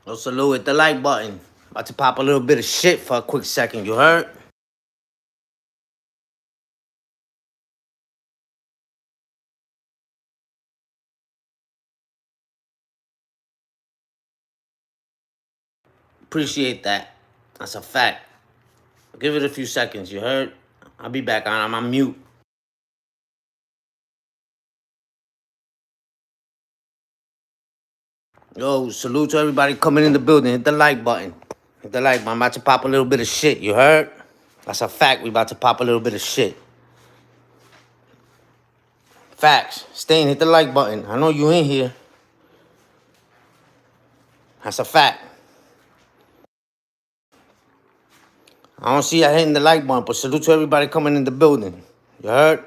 Yo, salute, hit the like button. About to pop a little bit of shit for a quick second, you heard? Appreciate that. That's a fact. Give it a few seconds, you heard? I'll be back on. I'm on mute. Yo, salute to everybody coming in the building. Hit the like button. Hit the like button. I'm about to pop a little bit of shit, you heard? That's a fact. We about to pop a little bit of shit. Facts. Stain, hit the like button. I know you in here. That's a fact. I don't see you hitting the like button, but salute to everybody coming in the building. You heard?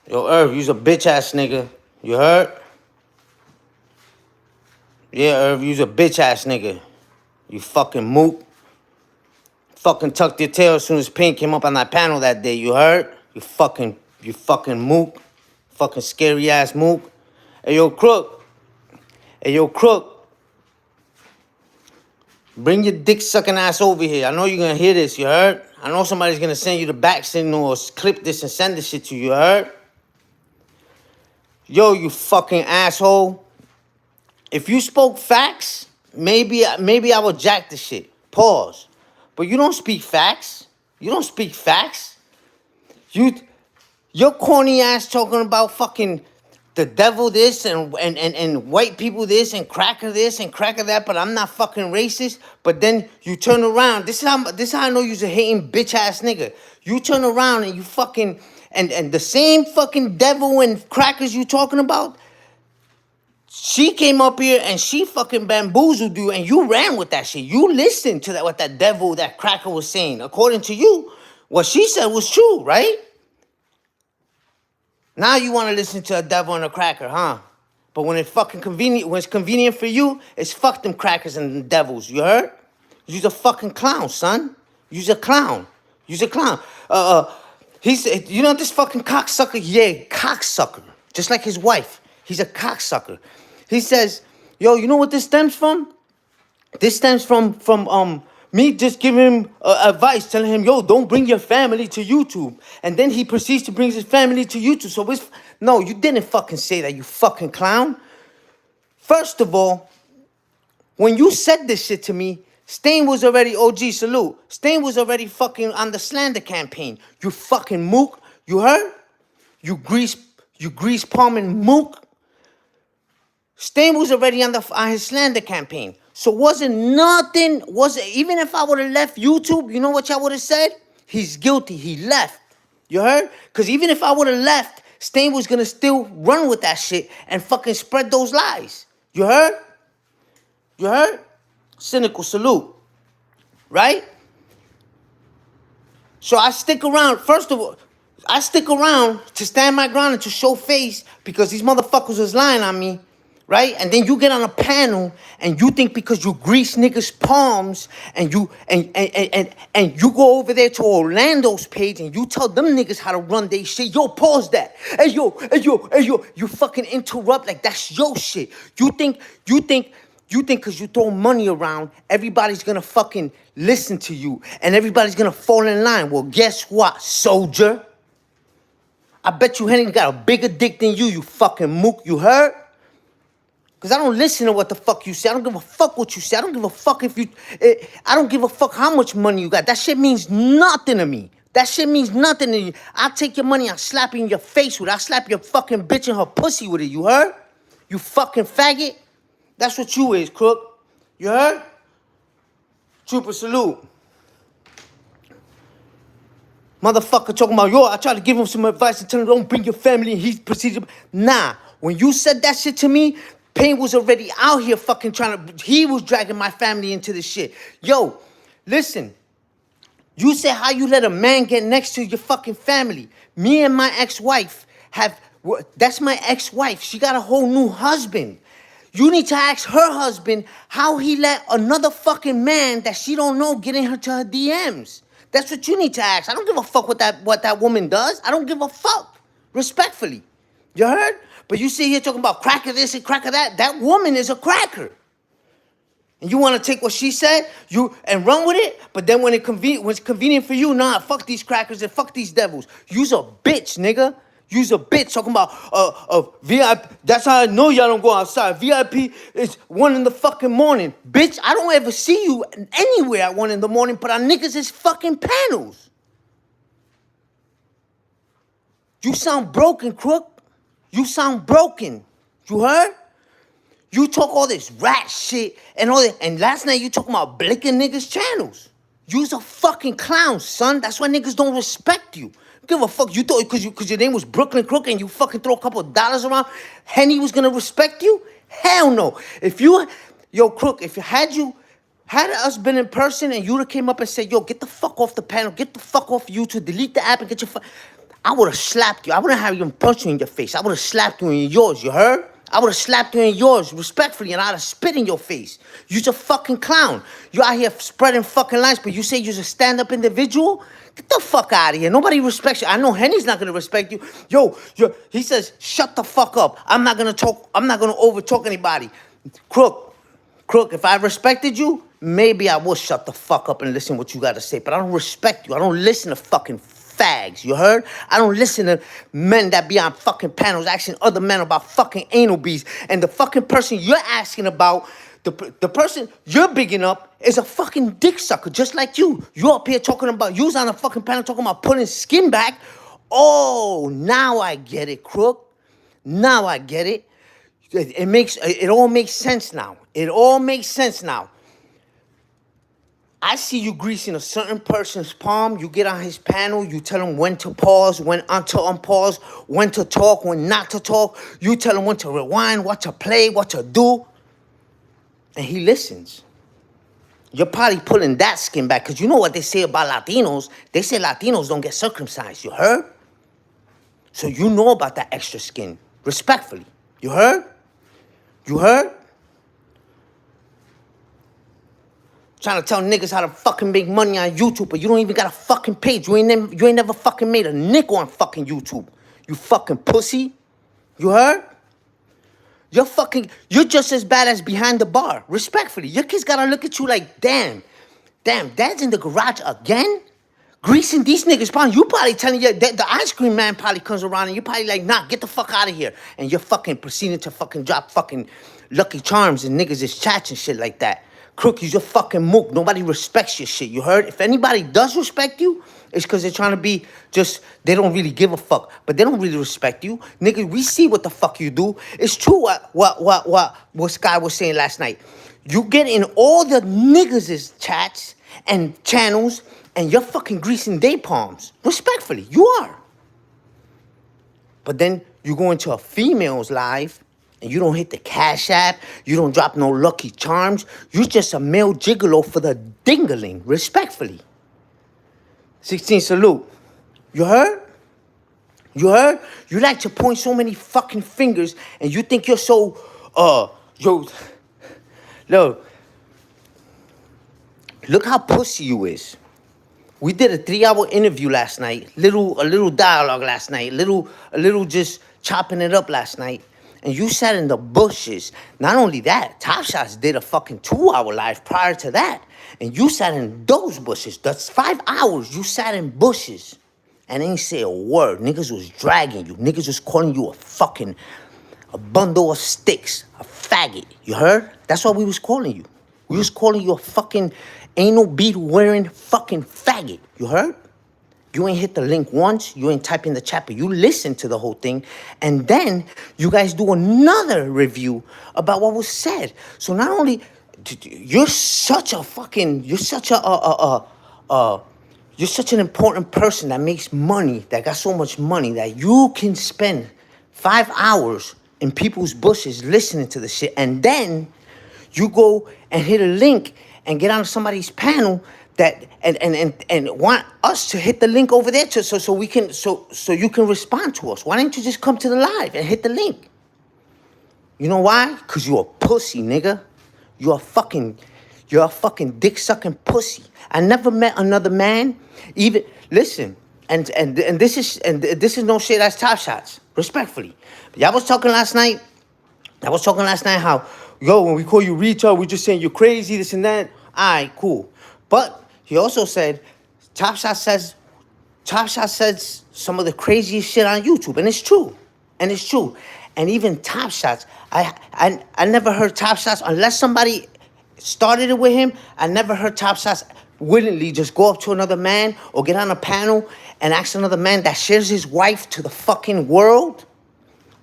Yo, Irv, you's a bitch ass nigga. You heard? Yeah, Irv, you's a bitch ass nigga. You fucking mook. Fucking tucked your tail as soon as Pink came up on that panel that day. You heard? You fucking mook. Fucking scary ass mook. Hey, yo, Crook. Hey, yo, Crook. Bring your dick sucking ass over here. I know you're gonna hear this, you heard? I know somebody's gonna send you the back signal or clip this and send this shit to you, heard? Yo, you fucking asshole. If you spoke facts, maybe I would jack the shit. Pause. But you don't speak facts. You don't speak facts. Your corny ass talking about fucking the devil this and white people this and cracker this and cracker that, but I'm not fucking racist. But then you turn around. This is how I know you're a hating bitch ass nigga. You turn around and you fucking and the same fucking devil and crackers you talking about. She came up here and she fucking bamboozled you and you ran with that shit. You listened to that what that devil, that cracker was saying. According to you, what she said was true, right? Now you want to listen to a devil and a cracker, huh? But when it's fucking convenient, when it's convenient for you, it's fuck them crackers and them devils. You heard? You's a fucking clown, son. You's a clown. You's a clown. He said, you know this fucking cocksucker? Yeah, cocksucker. Just like his wife. He's a cocksucker. He says, yo, you know what this stems from? This stems from me just giving him advice, telling him, yo, don't bring your family to YouTube. And then he proceeds to bring his family to YouTube. So no, you didn't fucking say that, you fucking clown. First of all, when you said this shit to me, Stain was already, OG salute. Stain was already fucking on the slander campaign. You fucking mook. You heard? You grease palming mook. Stain was already on his slander campaign. So even if I would have left YouTube, you know what y'all would have said? He's guilty, he left. You heard? Because even if I would have left, Stain was going to still run with that shit and fucking spread those lies. You heard? You heard? Cynical salute. Right? So I stick around. First of all, I stick around to stand my ground and to show face because these motherfuckers was lying on me. Right? And then you get on a panel and you think because you grease niggas' palms and you go over there to Orlando's page and you tell them niggas how to run their shit. Yo, pause that. Hey yo, you fucking interrupt like that's your shit. You think because you throw money around, everybody's gonna fucking listen to you and everybody's gonna fall in line. Well, guess what, soldier? I bet you Henny got a bigger dick than you fucking mook. You heard? Because I don't listen to what the fuck you say. I don't give a fuck what you say. I don't give a fuck I don't give a fuck how much money you got. That shit means nothing to me. That shit means nothing to you. I'll take your money, I'll slap you in your face with it. I'll slap your fucking bitch in her pussy with it. You heard? You fucking faggot. That's what you is, crook. You heard? Trooper salute. Motherfucker talking about, yo, I tried to give him some advice and tell him don't bring your family and he proceeded. Nah, when you said that shit to me, Payne was already out here fucking he was dragging my family into this shit. Yo, listen. You said how you let a man get next to your fucking family. Me and my ex-wife that's my ex-wife. She got a whole new husband. You need to ask her husband how he let another fucking man that she don't know get in to her DMs. That's what you need to ask. I don't give a fuck what that woman does. I don't give a fuck. Respectfully. You heard? But you sit here talking about cracker this and cracker that. That woman is a cracker. And you want to take what she said and run with it, but then when it's convenient for you, nah, fuck these crackers and fuck these devils. You's a bitch, nigga. You's a bitch talking about VIP. That's how I know y'all don't go outside. VIP is 1 in the fucking morning. Bitch, I don't ever see you anywhere at 1 in the morning, but our niggas is fucking panels. You sound broken, crook. You sound broken. You heard? You talk all this rat shit and all that. And last night you talking about blinking niggas' channels. You's a fucking clown, son. That's why niggas don't respect you. Give a fuck. You thought because your name was Brooklyn Crook and you fucking throw a couple of dollars around, Henny was gonna respect you? Hell no. If you, yo, Crook, if you had us been in person and you'd have came up and said, yo, get the fuck off the panel, get the fuck off YouTube, delete the app and get your fuck, I would have slapped you. I wouldn't have even punched you in your face. I would have slapped you in yours, you heard? I would have slapped you in yours respectfully and I'd have spit in your face. You's a fucking clown. You out here spreading fucking lies, but you say you're a stand-up individual? Get the fuck out of here. Nobody respects you. I know Henny's not going to respect you. Yo, he says, shut the fuck up. I'm not going to talk. I'm not going to overtalk anybody. Crook, if I respected you, maybe I would shut the fuck up and listen to what you got to say. But I don't respect you. I don't listen to fucking fags, you heard? I don't listen to men that be on fucking panels asking other men about fucking anal beads. And the fucking person you're asking about, the person you're bigging up is a fucking dick sucker, just like you. You're up here talking about, you was on a fucking panel talking about putting skin back. Oh, now I get it, crook. Now I get it. It all makes sense now. It all makes sense now. I see you greasing a certain person's palm. You get on his panel. You tell him when to pause, when to unpause, when to talk, when not to talk. You tell him when to rewind, what to play, what to do. And he listens. You're probably pulling that skin back because you know what they say about Latinos. They say Latinos don't get circumcised. You heard? So you know about that extra skin. Respectfully. You heard? You heard? Trying to tell niggas how to fucking make money on YouTube, but you don't even got a fucking page. You ain't never fucking made a nickel on fucking YouTube. You fucking pussy. You heard? You're just as bad as behind the bar. Respectfully. Your kids gotta look at you like, damn, dad's in the garage again? Greasing these niggas' palms. You probably telling the ice cream man probably comes around and you're probably like, nah, get the fuck out of here. And you're fucking proceeding to fucking drop fucking Lucky Charms and niggas is chats and shit like that. Crook, you're fucking mook. Nobody respects your shit. You heard? If anybody does respect you, it's because they're trying to be just, they don't really give a fuck. But they don't really respect you. Nigga, we see what the fuck you do. It's true what Sky was saying last night. You get in all the niggas' chats and channels and you're fucking greasing their palms. Respectfully, you are. But then you go into a female's live and you don't hit the Cash App, you don't drop no Lucky Charms, you're just a male gigolo for the dingling, respectfully. 16 salute. You heard? You heard? You like to point so many fucking fingers and you think you're so, look how pussy you is. We did a 3-hour interview last night, a little dialogue last night, a little just chopping it up last night. And you sat in the bushes. Not only that, Top Shots did a fucking 2-hour live prior to that. And you sat in those bushes. That's 5 hours you sat in bushes. And ain't say a word. Niggas was dragging you. Niggas was calling you a bundle of sticks. A faggot. You heard? That's what we was calling you. We was calling you a fucking anal bead wearing fucking faggot. You heard? You ain't hit the link once. You ain't type in the chat, but you listen to the whole thing. And then you guys do another review about what was said. So not only, you're such an important person that makes money, that got so much money, that you can spend 5 hours in people's bushes listening to the shit. And then you go and hit a link and get on somebody's panel that and want us to hit the link over there so you can respond to us. Why don't you just come to the live and hit the link? You know why? Because you're a pussy, nigga. You're a fucking dick-sucking pussy. I never met another man, listen, And this is no shit. That's Top Shots, respectfully. But y'all was talking last night. I was talking last night how, yo, when we call you retard, we're just saying you're crazy, this and that. All right, cool. But he also said, Top Shot says some of the craziest shit on YouTube, and it's true, And even Top Shots, I never heard Top Shots unless somebody started it with him. I never heard Top Shots willingly just go up to another man or get on a panel and ask another man that shares his wife to the fucking world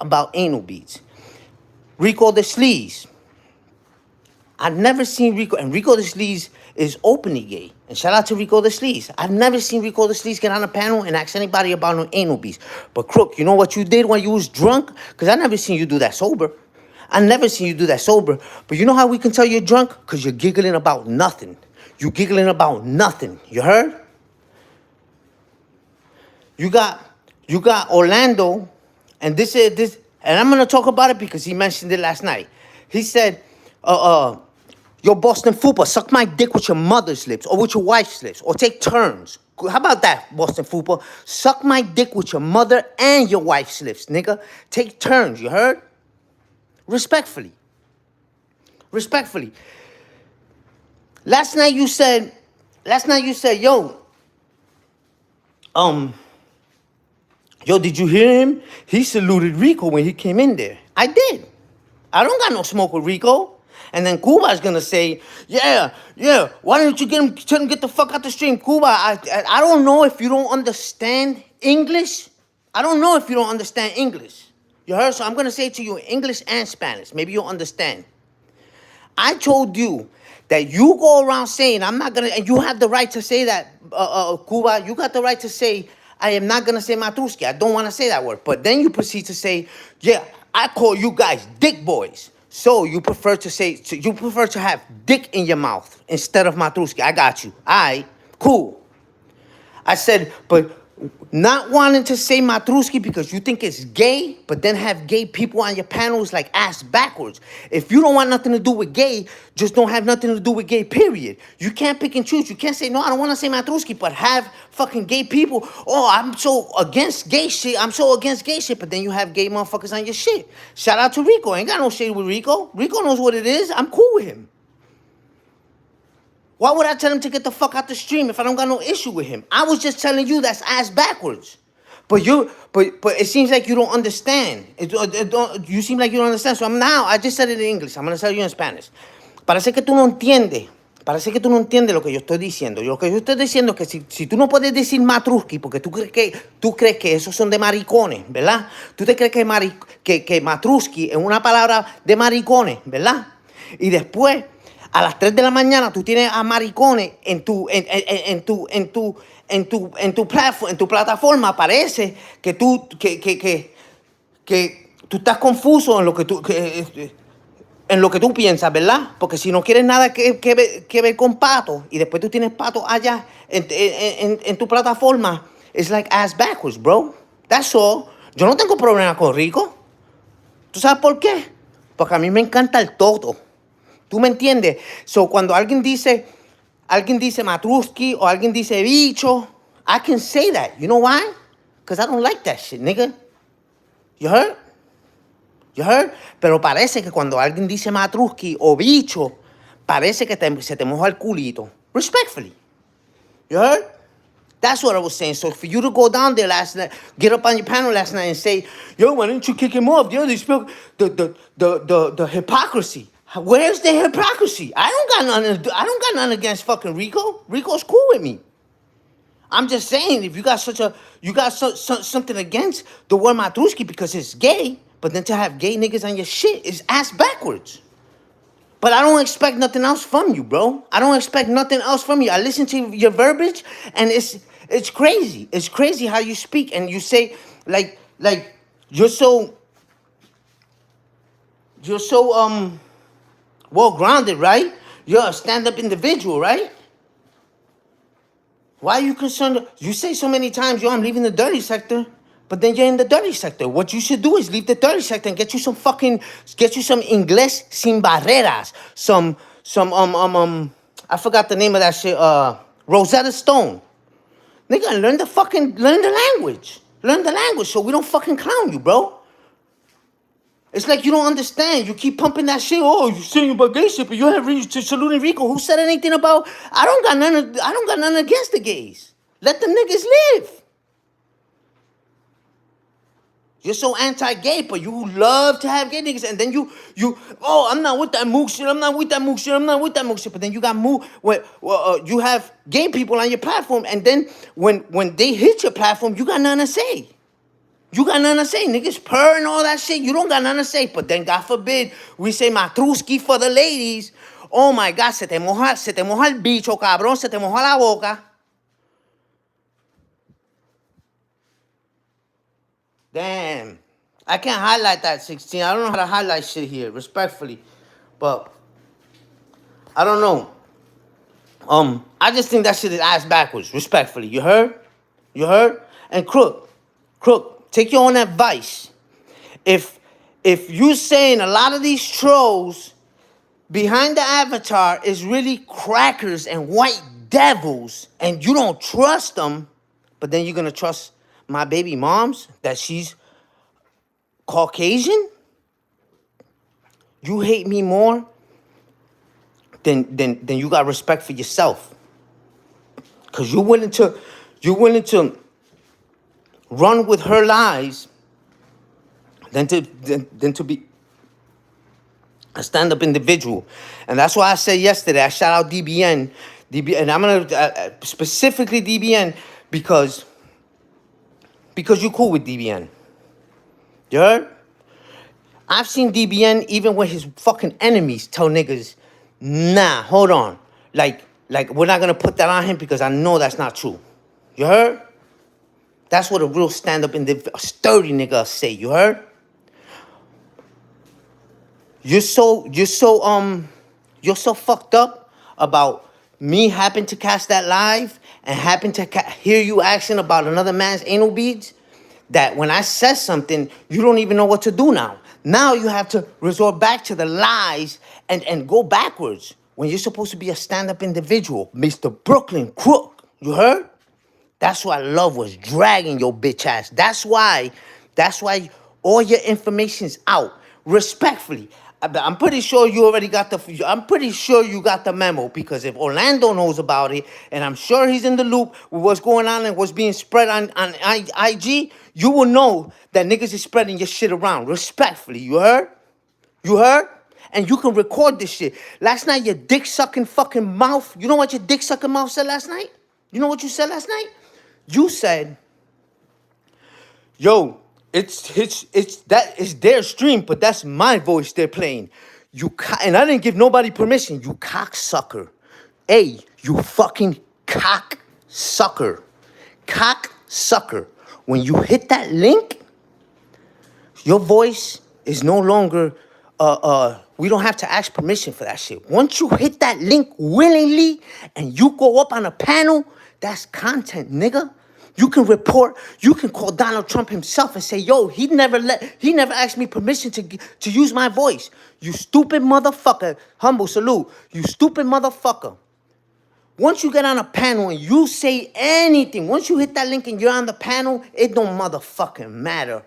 about anal beads. Rico the Sleaze. I've never seen Rico, and Rico the Sleaze is openly gay. And shout out to Rico the Sleaze. I've never seen Rico the Sleaze get on a panel and ask anybody about no anal beads. But Crook, you know what you did when you was drunk? Because I never seen you do that sober. But you know how we can tell you're drunk? Because you're giggling about nothing. You giggling about nothing. You heard? You got Orlando, and this, and I'm gonna talk about it because he mentioned it last night. He said, yo, Boston Fupa, suck my dick with your mother's lips or with your wife's lips, or take turns. How about that, Boston Fupa? Suck my dick with your mother and your wife's lips, nigga. Take turns, you heard? Respectfully. Last night you said, yo, did you hear him? He saluted Rico when he came in there. I did. I don't got no smoke with Rico. And then Cuba's gonna say, yeah, why don't you tell him get the fuck out the stream? Cuba, I don't know if you don't understand English. You heard? So I'm gonna say it to you in English and Spanish. Maybe you'll understand. I told you that you go around saying, I'm not gonna, and you have the right to say that, Cuba, you got the right to say, I am not gonna say MATHREWSKI. I don't wanna say that word. But then you proceed to say, yeah, I call you guys dick boys. So you prefer to have dick in your mouth instead of MATHREWSKI. I got you. All right, cool. I said, but not wanting to say MATHREWSKI because you think it's gay, but then have gay people on your panels like ass backwards. If you don't want nothing to do with gay, just don't have nothing to do with gay, period. You can't pick and choose. You can't say, no, I don't want to say MATHREWSKI, but have fucking gay people. Oh, I'm so against gay shit. But then you have gay motherfuckers on your shit. Shout out to Rico. I ain't got no shade with Rico. Rico knows what it is. I'm cool with him. Why would I tell him to get the fuck out the stream if I don't got no issue with him? I was just telling you that's ass backwards. But it seems like you don't understand. You seem like you don't understand. So I just said it in English. I'm going to tell you in Spanish. Parece que tú no entiendes lo que yo estoy diciendo. Lo que yo estoy diciendo es que si tú no puedes decir MATHREWSKI porque tú crees que esos son de maricones, ¿verdad? Tú te crees que MATHREWSKI es una palabra de maricones, ¿verdad? Y después, a las 3 de la mañana, tú tienes a maricones en tu plataforma. Parece que tú estás confuso en lo que tú piensas, ¿verdad? Porque si no quieres nada que ver con pato y después tú tienes pato allá en tu plataforma, it's like ass backwards, bro. That's all. Yo no tengo problema con Rico. ¿Tú sabes por qué? Porque a mí me encanta el todo. ¿Tú me entiendes? So, cuando alguien dice MATHREWSKI o alguien dice bicho, I can say that. You know why? Because I don't like that shit, nigga. You heard? Pero parece que cuando alguien dice MATHREWSKI o bicho, parece que se te moja el culito. Respectfully. You heard? That's what I was saying. So for you to go down there last night, get up on your panel last night and say, yo, why didn't you kick him off? Yo, they spoke the hypocrisy. Where's the hypocrisy? I don't got nothing against fucking Rico. Rico's cool with me. I'm just saying, if you got something against the word MATHREWSKI because it's gay, but then to have gay niggas on your shit is ass backwards. But I don't expect nothing else from you, bro. I listen to your verbiage, and it's crazy. It's crazy how you speak, and you say like you're so well-grounded, right? You're a stand-up individual, right? Why are you concerned? You say so many times, yo, I'm leaving the dirty sector, but then you're in the dirty sector. What you should do is leave the dirty sector and get you some inglés sin barreras. I forgot the name of that shit, Rosetta Stone. Nigga, learn the language. Learn the language so we don't fucking clown you, bro. It's like you don't understand. You keep pumping that shit. Oh, you're saying about gay shit, but you haven't reached to Salute Rico. Who said anything about? I don't got nothing against the gays. Let them niggas live. You're so anti-gay, but you love to have gay niggas, and then oh, I'm not with that mook shit. I'm not with that mook shit. I'm not with that mook shit. But then you got you have gay people on your platform, and then when they hit your platform, you got nothing to say. You got nothing to say. Niggas purr and all that shit. You don't got nothing to say. But then, God forbid, we say MATHREWSKI for the ladies. Oh my God, se te moja el bicho, cabrón. Se te moja la boca. Damn. I can't highlight that 16. I don't know how to highlight shit here, respectfully. But I don't know. I just think that shit is ass backwards, respectfully. You heard? You heard? And Crook, take your own advice. If you saying a lot of these trolls behind the avatar is really crackers and white devils, and you don't trust them, but then you're gonna trust my baby moms that she's Caucasian? You hate me more than you got respect for yourself. Cause you're willing to run with her lies than to be a stand-up individual. And that's why I said yesterday, I shout out DBN, and I'm gonna specifically DBN because you're cool with DBN. You heard? I've seen DBN even when his fucking enemies tell niggas, nah, hold on. Like we're not gonna put that on him because I know that's not true. You heard? That's what a real stand-up sturdy nigga say. You heard? You're so fucked up about me happen to catch that live and happen to hear you asking about another man's anal beads that when I said something, you don't even know what to do now. Now you have to resort back to the lies and go backwards when you're supposed to be a stand-up individual. Mr. Brooklyn Crook, you heard? That's what I love was dragging your bitch ass. That's why all your information's out. Respectfully. I'm pretty sure you already got the memo, because if Orlando knows about it, and I'm sure he's in the loop with what's going on and what's being spread on IG, you will know that niggas is spreading your shit around. Respectfully, you heard? You heard? And you can record this shit. Last night, your dick-sucking fucking mouth, you know what your dick-sucking mouth said last night? You know what you said last night? You said, yo, it's their stream, but that's my voice they're playing. And I didn't give nobody permission. You cocksucker. Hey, you fucking cocksucker. Cocksucker. When you hit that link, your voice is no longer we don't have to ask permission for that shit. Once you hit that link willingly and you go up on a panel, that's content, nigga. You can report, you can call Donald Trump himself and say, yo, he never asked me permission to use my voice. You stupid motherfucker. Humble salute. You stupid motherfucker. Once you get on a panel and you say anything, once you hit that link and you're on the panel, it don't motherfucking matter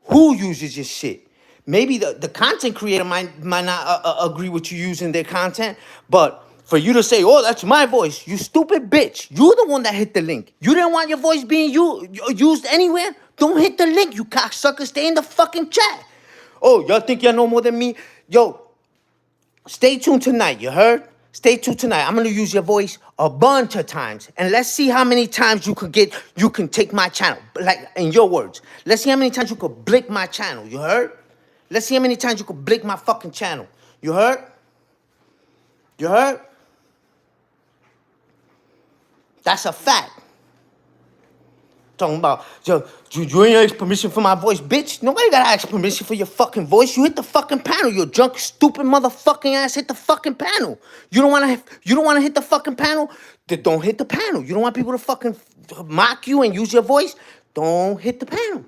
who uses your shit. Maybe the content creator might not agree with you using their content, but for you to say, oh, that's my voice, you stupid bitch. You're the one that hit the link. You didn't want your voice being used anywhere? Don't hit the link, you cocksucker. Stay in the fucking chat. Oh, y'all think y'all know more than me? Yo, stay tuned tonight, you heard? Stay tuned tonight. I'm going to use your voice a bunch of times. And let's see how many times you can take my channel. Like, in your words. Let's see how many times you could blick my channel, you heard? Let's see how many times you could blick my fucking channel. You heard? You heard? That's a fact. Talking about, yo, you ain't ask permission for my voice, bitch. Nobody gotta ask permission for your fucking voice. You hit the fucking panel. You drunk, stupid motherfucking ass. Hit the fucking panel. You don't wanna hit the fucking panel? Then don't hit the panel. You don't want people to fucking mock you and use your voice? Don't hit the panel.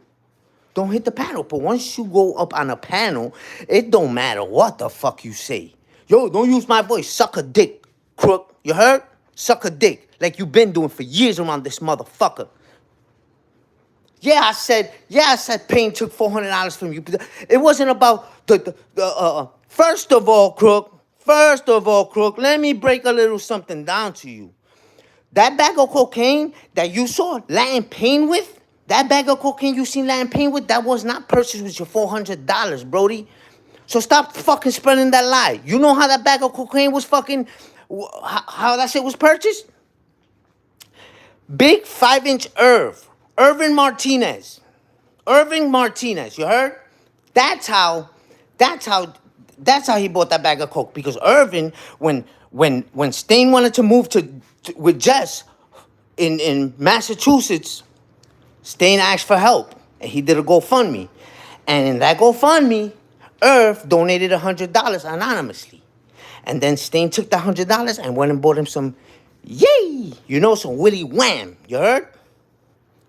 Don't hit the panel. But once you go up on a panel, it don't matter what the fuck you say. Yo, don't use my voice. Suck a dick, crook. You heard? Suck a dick like you been doing for years around this motherfucker. Yeah, I said Payne took $400 from you. It wasn't about first of all, Crook, let me break a little something down to you. That bag of cocaine that you saw Latin Payne with, that bag of cocaine you seen Latin Payne with, that was not purchased with your $400, Brody. So stop fucking spreading that lie. You know how that bag of cocaine was fucking, how that shit was purchased? Big 5-inch Irving Martinez, you heard? That's how he bought that bag of coke. Because Irving, when Stain wanted to move with Jess in Massachusetts, Stain asked for help, and he did a GoFundMe, and in that GoFundMe, Irv donated $100 anonymously, and then Stain took the $100 and went and bought him some, some Willy Wham. You heard?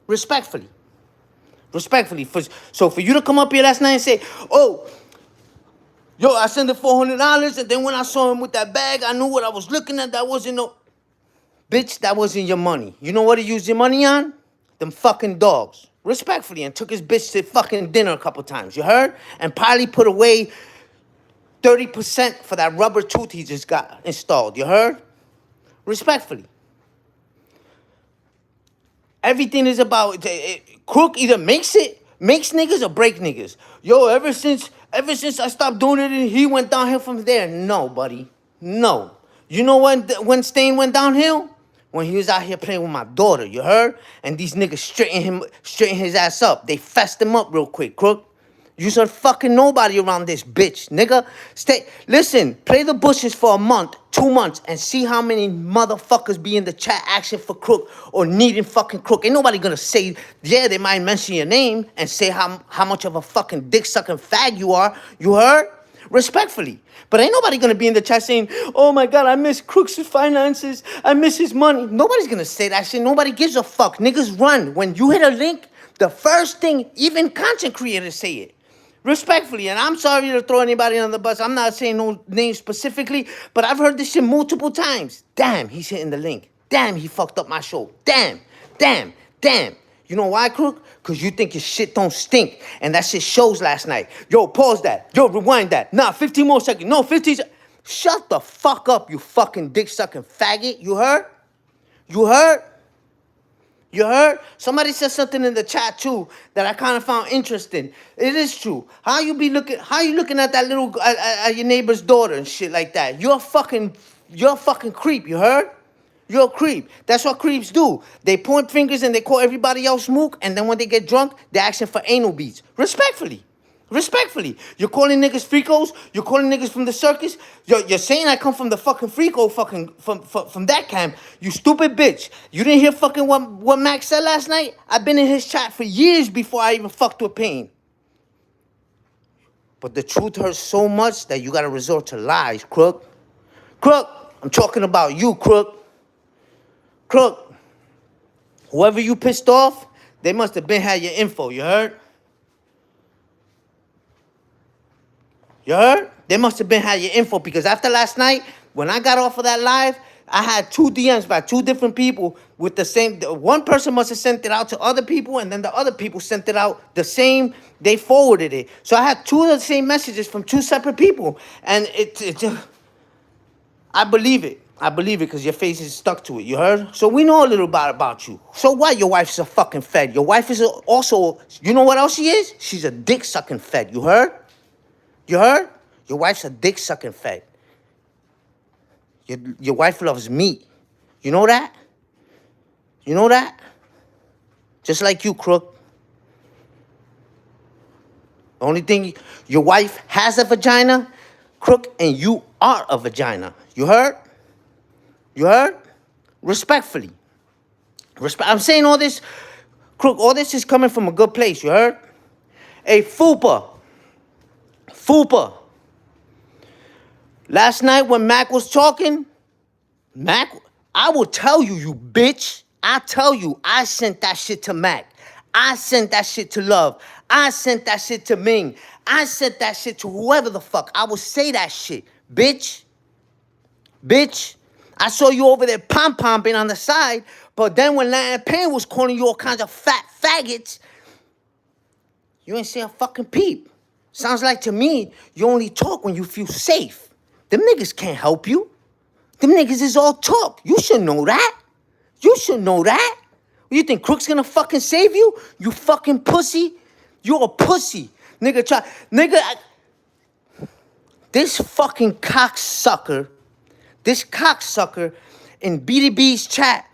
Respectfully. So for you to come up here last night and say, oh, yo, I sent him $400, and then when I saw him with that bag, I knew what I was looking at. That wasn't no... Bitch, that wasn't your money. You know what he used your money on? Them fucking dogs. Respectfully, and took his bitch to fucking dinner a couple times. You heard? And probably put away 30% for that rubber tooth he just got installed. You heard? Respectfully. Everything is about... Crook either makes niggas or break niggas. Yo, ever since I stopped doing it, he went downhill from there. No, buddy. No. You know when Stain went downhill? When he was out here playing with my daughter, you heard? And these niggas straighten his ass up. They fessed him up real quick, Crook. You's a fucking nobody around this bitch, nigga. Listen, play the bushes for a month, 2 months, and see how many motherfuckers be in the chat asking for Crook or needing fucking Crook. Ain't nobody gonna say, yeah, they might mention your name and say how much of a fucking dick-sucking fag you are. You heard? Respectfully. But ain't nobody gonna be in the chat saying, oh my God, I miss Crook's finances. I miss his money. Nobody's gonna say that shit. Nobody gives a fuck. Niggas run. When you hit a link, the first thing, even content creators say it. Respectfully, and I'm sorry to throw anybody on the bus. I'm not saying no names specifically, but I've heard this shit multiple times. Damn, he's hitting the link. Damn, he fucked up my show. Damn. You know why, Crook? Because you think your shit don't stink. And that shit shows last night. Yo, pause that. Yo, rewind that. Nah, 15 more seconds. No, 15 seconds. Shut the fuck up, you fucking dick-sucking faggot. You heard? You heard? You heard? Somebody said something in the chat too that I kind of found interesting. It is true. How you looking at that little at your neighbor's daughter and shit like that? You're a fucking creep. You heard? You're a creep. That's what creeps do. They point fingers and they call everybody else mook, and then when they get drunk, they're asking for anal beads. Respectfully. You're calling niggas freakos. You're calling niggas from the circus. You're saying I come from the fucking freako from that camp. You stupid bitch. You didn't hear fucking what Max said last night? I've been in his chat for years before I even fucked with Payne. But the truth hurts so much that you gotta resort to lies, Crook. Crook, I'm talking about you, Crook. Crook, whoever you pissed off, they must have been had your info, you heard? You heard? They must have been had your info, because after last night, when I got off of that live, I had 2 DMs by 2 different people with the same. One person must have sent it out to other people, and then the other people sent it out the same. They forwarded it. So I had 2 of the same messages from 2 separate people, and I believe it. Because your face is stuck to it, you heard? So we know a little bit about you. So what? Your wife's a fucking fed. Your wife is also, you know what else she is? She's a dick-sucking fed, you heard? You heard? Your wife's a dick-sucking fed. Your wife loves meat. You know that? You know that? Just like you, Crook. The only thing, your wife has a vagina, Crook, and you are a vagina. You heard? You heard? Respectfully. I'm saying all this, Crook, all this is coming from a good place, you heard? Hey, Fupa. Last night when Mac was talking, I will tell you, you bitch. I tell you, I sent that shit to Mac. I sent that shit to Love. I sent that shit to Ming. I sent that shit to whoever the fuck. I will say that shit. Bitch. I saw you over there pom-pomping on the side, but then when Latin Pain was calling you all kinds of fat faggots, you ain't say a fucking peep. Sounds like to me, you only talk when you feel safe. Them niggas can't help you. Them niggas is all talk. You should know that. You should know that. You think Crook's gonna fucking save you? You fucking pussy. You're a pussy. Nigga, this fucking cocksucker, in BDB's chat,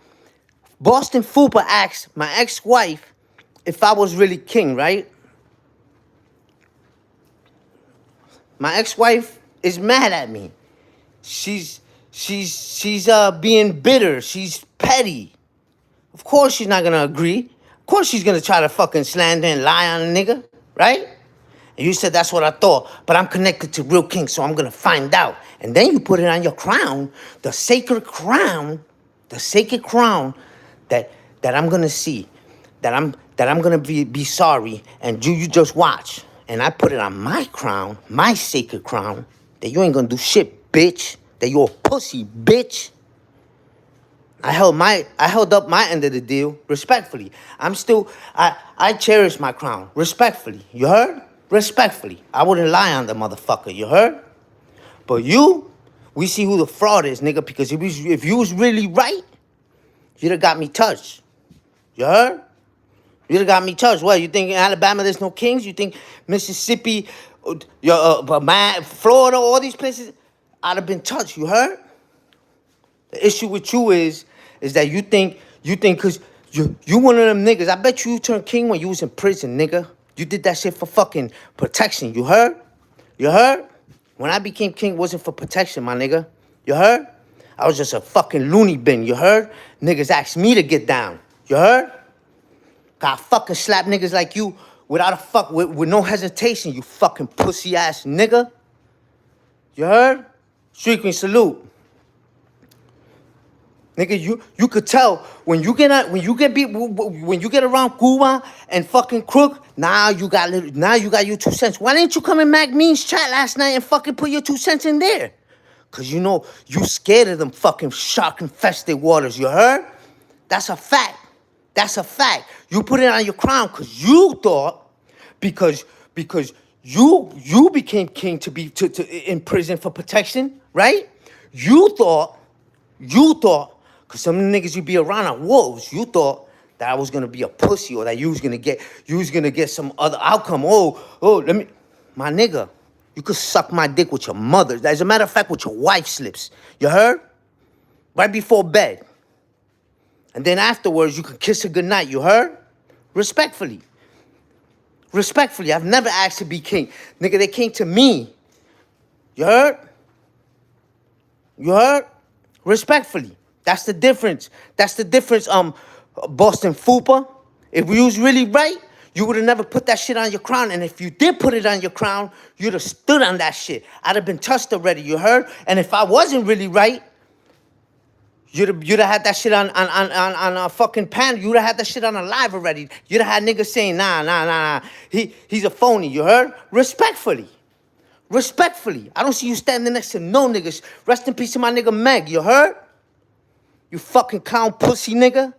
Boston Fupa asked my ex-wife if I was really king, right? My ex-wife is mad at me. She's being bitter. She's petty. Of course she's not gonna agree. Of course she's gonna try to fucking slander and lie on a nigga, right? And you said that's what I thought, but I'm connected to real king, so I'm gonna find out. And then you put it on your crown, the sacred crown that I'm gonna see, that I'm gonna be sorry, and you just watch. And I put it on my crown, my sacred crown, that you ain't gonna do shit, bitch. That you're a pussy, bitch. I held up my end of the deal respectfully. I cherish my crown respectfully. You heard? Respectfully. I wouldn't lie on the motherfucker. You heard? But we see who the fraud is, nigga. Because if you was really right, you'd have got me touched. You heard? You'd have got me touched. What, you think in Alabama there's no kings? You think Mississippi, Florida, all these places, I'd have been touched. You heard? The issue with you is that you think because you one of them niggas. I bet you turned king when you was in prison, nigga. You did that shit for fucking protection. You heard? You heard? When I became king, it wasn't for protection, my nigga. You heard? I was just a fucking loony bin. You heard? Niggas asked me to get down. You heard? I fucking slap niggas like you without with no hesitation, you fucking pussy ass nigga. You heard? Street Queen, salute. Nigga, you could tell when you get around Cuba and fucking Crook. Now you got your 2 cents. Why didn't you come in Mac Mean's chat last night and fucking put your 2 cents in there? Cause you know you scared of them fucking shark infested waters. You heard? That's a fact. That's a fact. You put it on your crown because you thought because you became king to be in prison for protection, right? You thought, because some niggas you be around are wolves, you thought that I was gonna be a pussy or that you was gonna get some other outcome. My nigga, you could suck my dick with your mother. As a matter of fact, with your wife's lips. You heard? Right before bed. And then afterwards, you could kiss her goodnight. You heard? Respectfully. Respectfully. I've never asked to be king. Nigga, they came to me. You heard? You heard? Respectfully. That's the difference. Boston Fupa. If you was really right, you would have never put that shit on your crown. And if you did put it on your crown, you'd have stood on that shit. I'd have been touched already. You heard? And if I wasn't really right, You'd have had that shit on a fucking panel. You'd have had that shit on a live already. You'd have had niggas saying, nah. He's a phony, you heard? Respectfully. I don't see you standing next to no niggas. Rest in peace to my nigga Meg, you heard? You fucking clown pussy, nigga.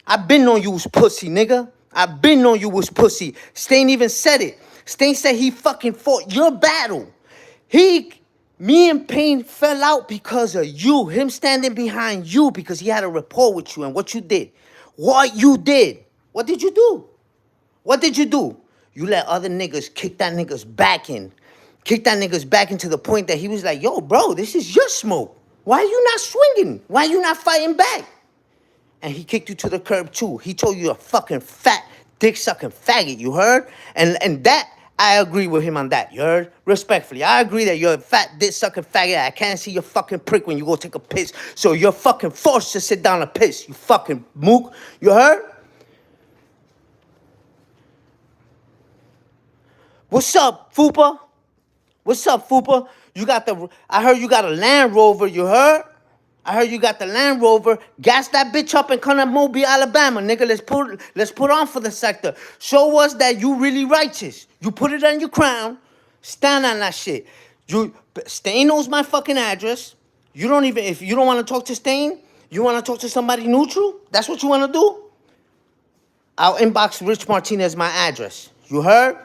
I been on you was pussy, nigga. I been on you was pussy. Stain even said it. Stain said he fucking fought your battle. Me and Payne fell out because of you. Him standing behind you because he had a rapport with you and what you did. What you did. What did you do? What did you do? You let other niggas kick that nigga's back in. Kick that nigga's back into the point that he was like, yo, bro, this is your smoke. Why are you not swinging? Why are you not fighting back? And he kicked you to the curb too. He told you a fucking fat, dick-sucking faggot, you heard? And that... I agree with him on that, you heard? Respectfully, I agree that you're a fat, dick-sucking faggot. I can't see your fucking prick when you go take a piss. So you're fucking forced to sit down and piss, you fucking mook. You heard? What's up, Fupa? What's up, Fupa? I heard you got a Land Rover, you heard? I heard you got the Land Rover. Gas that bitch up and come to Mobile, Alabama, nigga. Let's put on for the sector. Show us that you really righteous. You put it on your crown. Stand on that shit. Stain knows my fucking address. You don't even, if you don't want to talk to Stain, you want to talk to somebody neutral? That's what you want to do? I'll inbox Rich Martinez my address. You heard?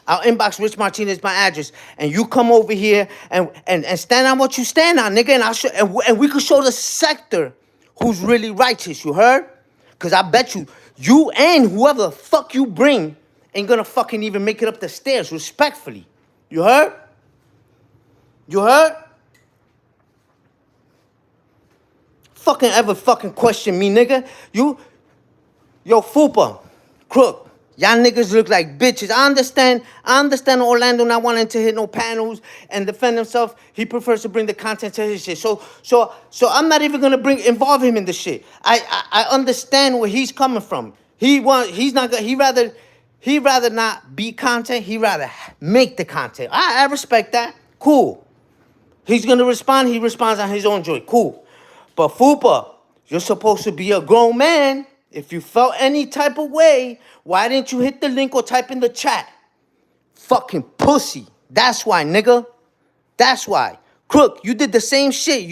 I'll inbox Rich Martinez my address, and you come over here and stand on what you stand on, nigga, and I'll show, and we could show the sector who's really righteous. You heard? Cause I bet you and whoever the fuck you bring ain't gonna fucking even make it up the stairs, respectfully. You heard? You heard? Fucking ever fucking question me, nigga? Yo, Fupa, Crook. Y'all niggas look like bitches. I understand Orlando not wanting to hit no panels and defend himself. He prefers to bring the content to his shit. So I'm not even gonna involve him in the shit. I understand where he's coming from. He rather not be content. He rather make the content. I respect that. Cool. He's gonna respond. He responds on his own joy. Cool. But Fupa, you're supposed to be a grown man. If you felt any type of way, why didn't you hit the link or type in the chat? Fucking pussy. That's why, nigga. That's why. Crook, you did the same shit.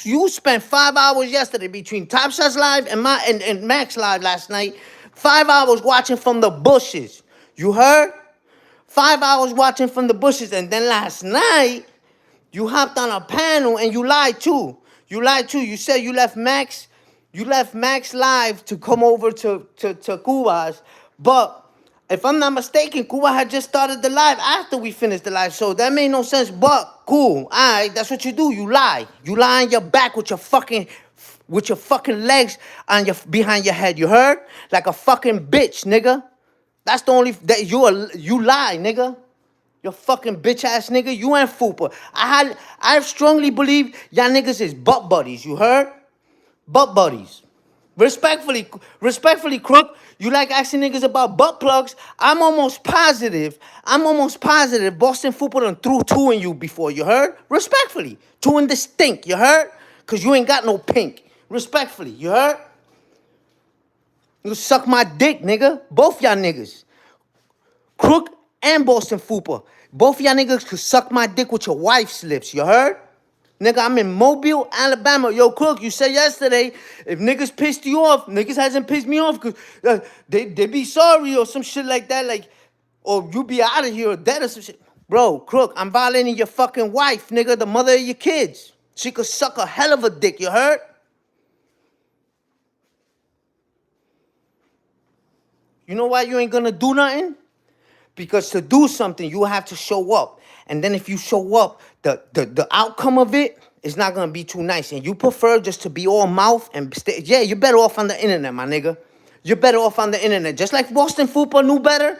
You spent 5 hours yesterday between Top Shots Live and Max Live last night. 5 hours watching from the bushes. You heard? 5 hours watching from the bushes. And then last night, you hopped on a panel and you lied too. You lied too. You said you left Max live to come over to Cuba's. But if I'm not mistaken, Cuba had just started the live after we finished the live. So that made no sense. But cool. Alright, that's what you do. You lie. You lie on your back with your fucking legs on behind your head. You heard? Like a fucking bitch, nigga. That's the only that you lie, nigga. You fucking bitch ass nigga. You ain't Fupa. I strongly believe y'all niggas is butt buddies. You heard? Butt buddies. Respectfully, Crook. You like asking niggas about butt plugs. I'm almost positive Boston Fupa done threw 2 in you before. You heard? Respectfully. 2 in the stink. You heard? Cause you ain't got no pink. Respectfully. You heard? You suck my dick, nigga. Both y'all niggas. Crook and Boston Fupa. Both y'all niggas could suck my dick with your wife's lips. You heard? Nigga, I'm in Mobile, Alabama. Yo, Crook, you said yesterday, if niggas pissed you off, niggas hasn't pissed me off because they be sorry or some shit like that, like, or you be out of here or dead or some shit. Bro, Crook, I'm violating your fucking wife, nigga, the mother of your kids. She could suck a hell of a dick, you heard? You know why you ain't gonna do nothing? Because to do something, you have to show up. And then if you show up, the outcome of it is not going to be too nice. And you prefer just to be all mouth and stay. Yeah, you're better off on the internet, my nigga. You're better off on the internet. Just like Boston Fupa knew better.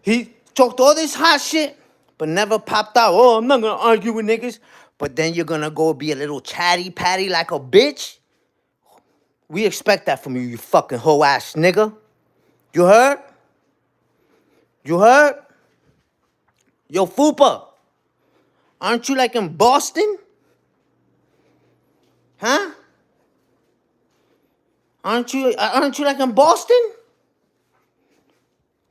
He talked all this hot shit, but never popped out. Oh, I'm not going to argue with niggas. But then you're going to go be a little chatty patty like a bitch. We expect that from you, you fucking hoe ass nigga. You heard? You heard? Yo, Fupa. Aren't you like in Boston? Huh? Aren't you like in Boston?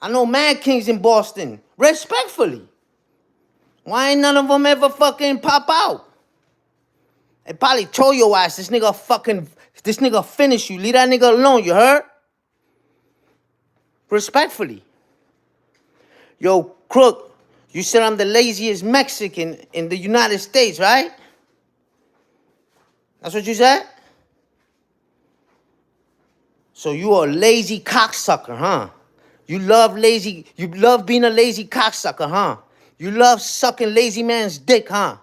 I know Mad Kings in Boston. Respectfully. Why ain't none of them ever fucking pop out? They probably told your ass, this nigga finish you. Leave that nigga alone, you heard? Respectfully. Yo, Crook. You said I'm the laziest Mexican in the United States, right? That's what you said? So you a lazy cocksucker, huh? You love being a lazy cocksucker, huh? You love sucking lazy man's dick, huh?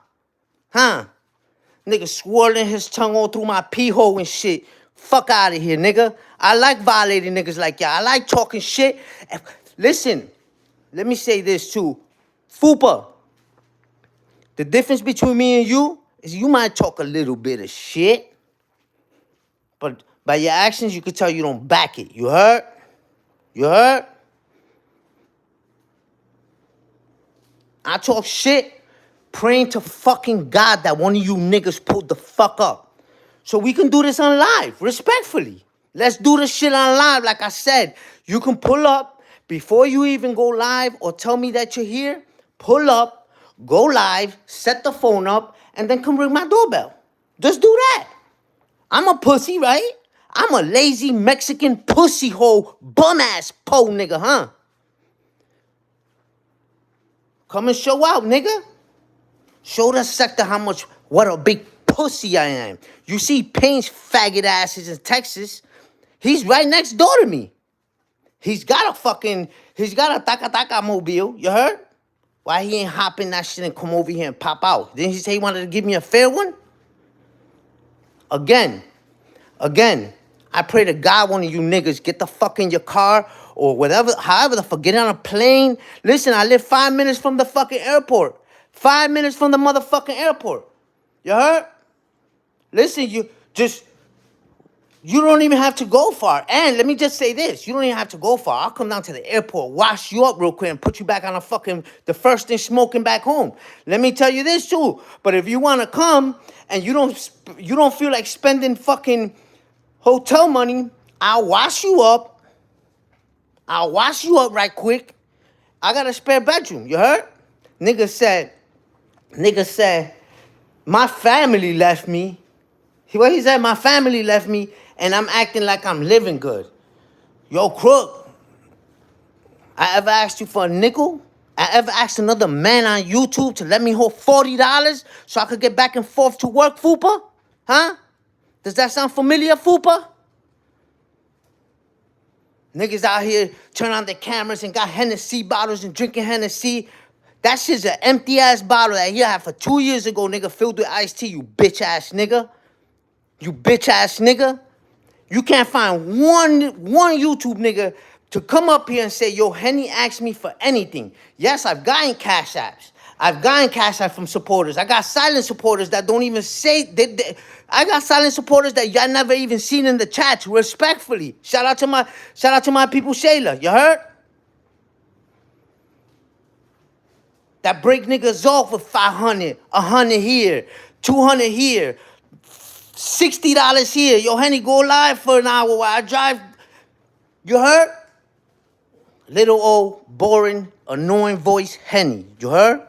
Huh? Nigga swirling his tongue all through my pee hole and shit. Fuck out of here, nigga. I like violating niggas like y'all. I like talking shit. Listen, let me say this too. Fupa, the difference between me and you is you might talk a little bit of shit, but by your actions, you could tell you don't back it. You heard? You heard? I talk shit praying to fucking God that one of you niggas pulled the fuck up. So we can do this on live, respectfully. Let's do this shit on live. Like I said, you can pull up before you even go live or tell me that you're here. Pull up, go live, set the phone up, and then come ring my doorbell. Just do that. I'm a pussy, right? I'm a lazy Mexican pussy hole bum ass po nigga, huh? Come and show out, nigga. Show the sector what a big pussy I am. You see Payne's faggot asses in Texas. He's right next door to me. He's got a taka mobile, you heard? Why he ain't hopping that shit and come over here and pop out? Didn't he say he wanted to give me a fair one? Again, I pray to God one of you niggas get the fuck in your car or whatever, however the fuck, get on a plane. Listen, I live 5 minutes from the fucking airport. 5 minutes from the motherfucking airport. You heard? Listen, you don't even have to go far. And let me just say this. You don't even have to go far. I'll come down to the airport, wash you up real quick, and put you back on the first thing smoking back home. Let me tell you this too. But if you want to come and you don't feel like spending fucking hotel money, I'll wash you up. I'll wash you up right quick. I got a spare bedroom. You heard? Nigga said, my family left me. What he said, my family left me, and I'm acting like I'm living good. Yo, crook, I ever asked you for a nickel? I ever asked another man on YouTube to let me hold $40 so I could get back and forth to work, Fupa? Huh? Does that sound familiar, Fupa? Niggas out here turn on their cameras and got Hennessy bottles and drinking Hennessy. That shit's an empty-ass bottle that he had for 2 years ago, nigga, filled with iced tea, you bitch-ass nigga. You bitch-ass nigga. You can't find one YouTube nigga to come up here and say, yo, Henny asked me for anything. Yes, I've gotten cash apps. I've gotten cash apps from supporters. I got silent supporters that don't even say... I got silent supporters that y'all never even seen in the chats, respectfully. Shout out to my people, Shayla. You heard? That break niggas off with 500, 100 here, 200 here, $60 here. Yo, Henny, go live for an hour while I drive. You heard? Little old, boring, annoying voice, Henny. You heard?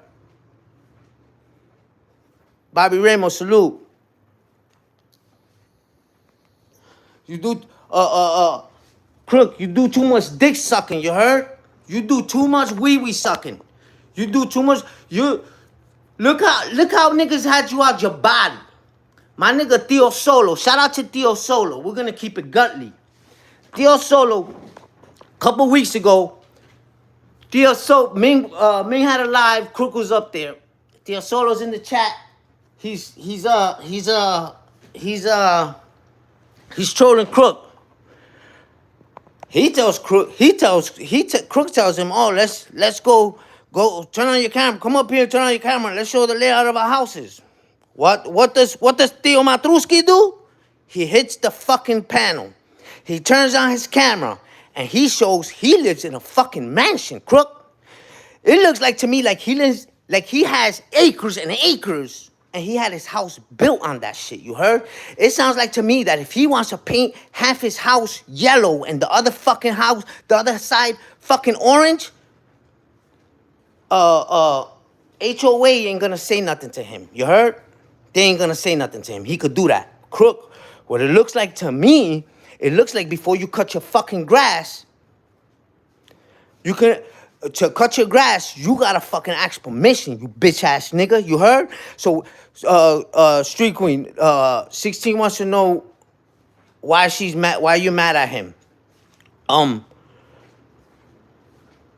Bobby Ramos, salute. You do, Crook, you do too much dick sucking, you heard? You do too much wee-wee sucking. You do too much, look how niggas had you out your body. My nigga Theo Solo, shout out to Theo Solo. We're gonna keep it gutly. Theo Solo, couple weeks ago, Ming had a live, Crook was up there. Theo Solo's in the chat. He's trolling Crook. Crook tells him, oh, let's go turn on your camera. Come up here, turn on your camera. Let's show the layout of our houses. What does Theo MATHREWSKI do? He hits the fucking panel. He turns on his camera and he shows he lives in a fucking mansion, Crook. It looks like to me like he has acres and acres. And he had his house built on that shit, you heard? It sounds like to me that if he wants to paint half his house yellow and the other fucking house, the other side fucking orange, HOA ain't gonna say nothing to him, you heard? They ain't gonna say nothing to him. He could do that. Crook, what it looks like to me, it looks like before you cut your fucking grass, to cut your grass, you gotta fucking ask permission, you bitch ass nigga. You heard? So, Street Queen, 16 wants to know why she's mad. Why you mad at him?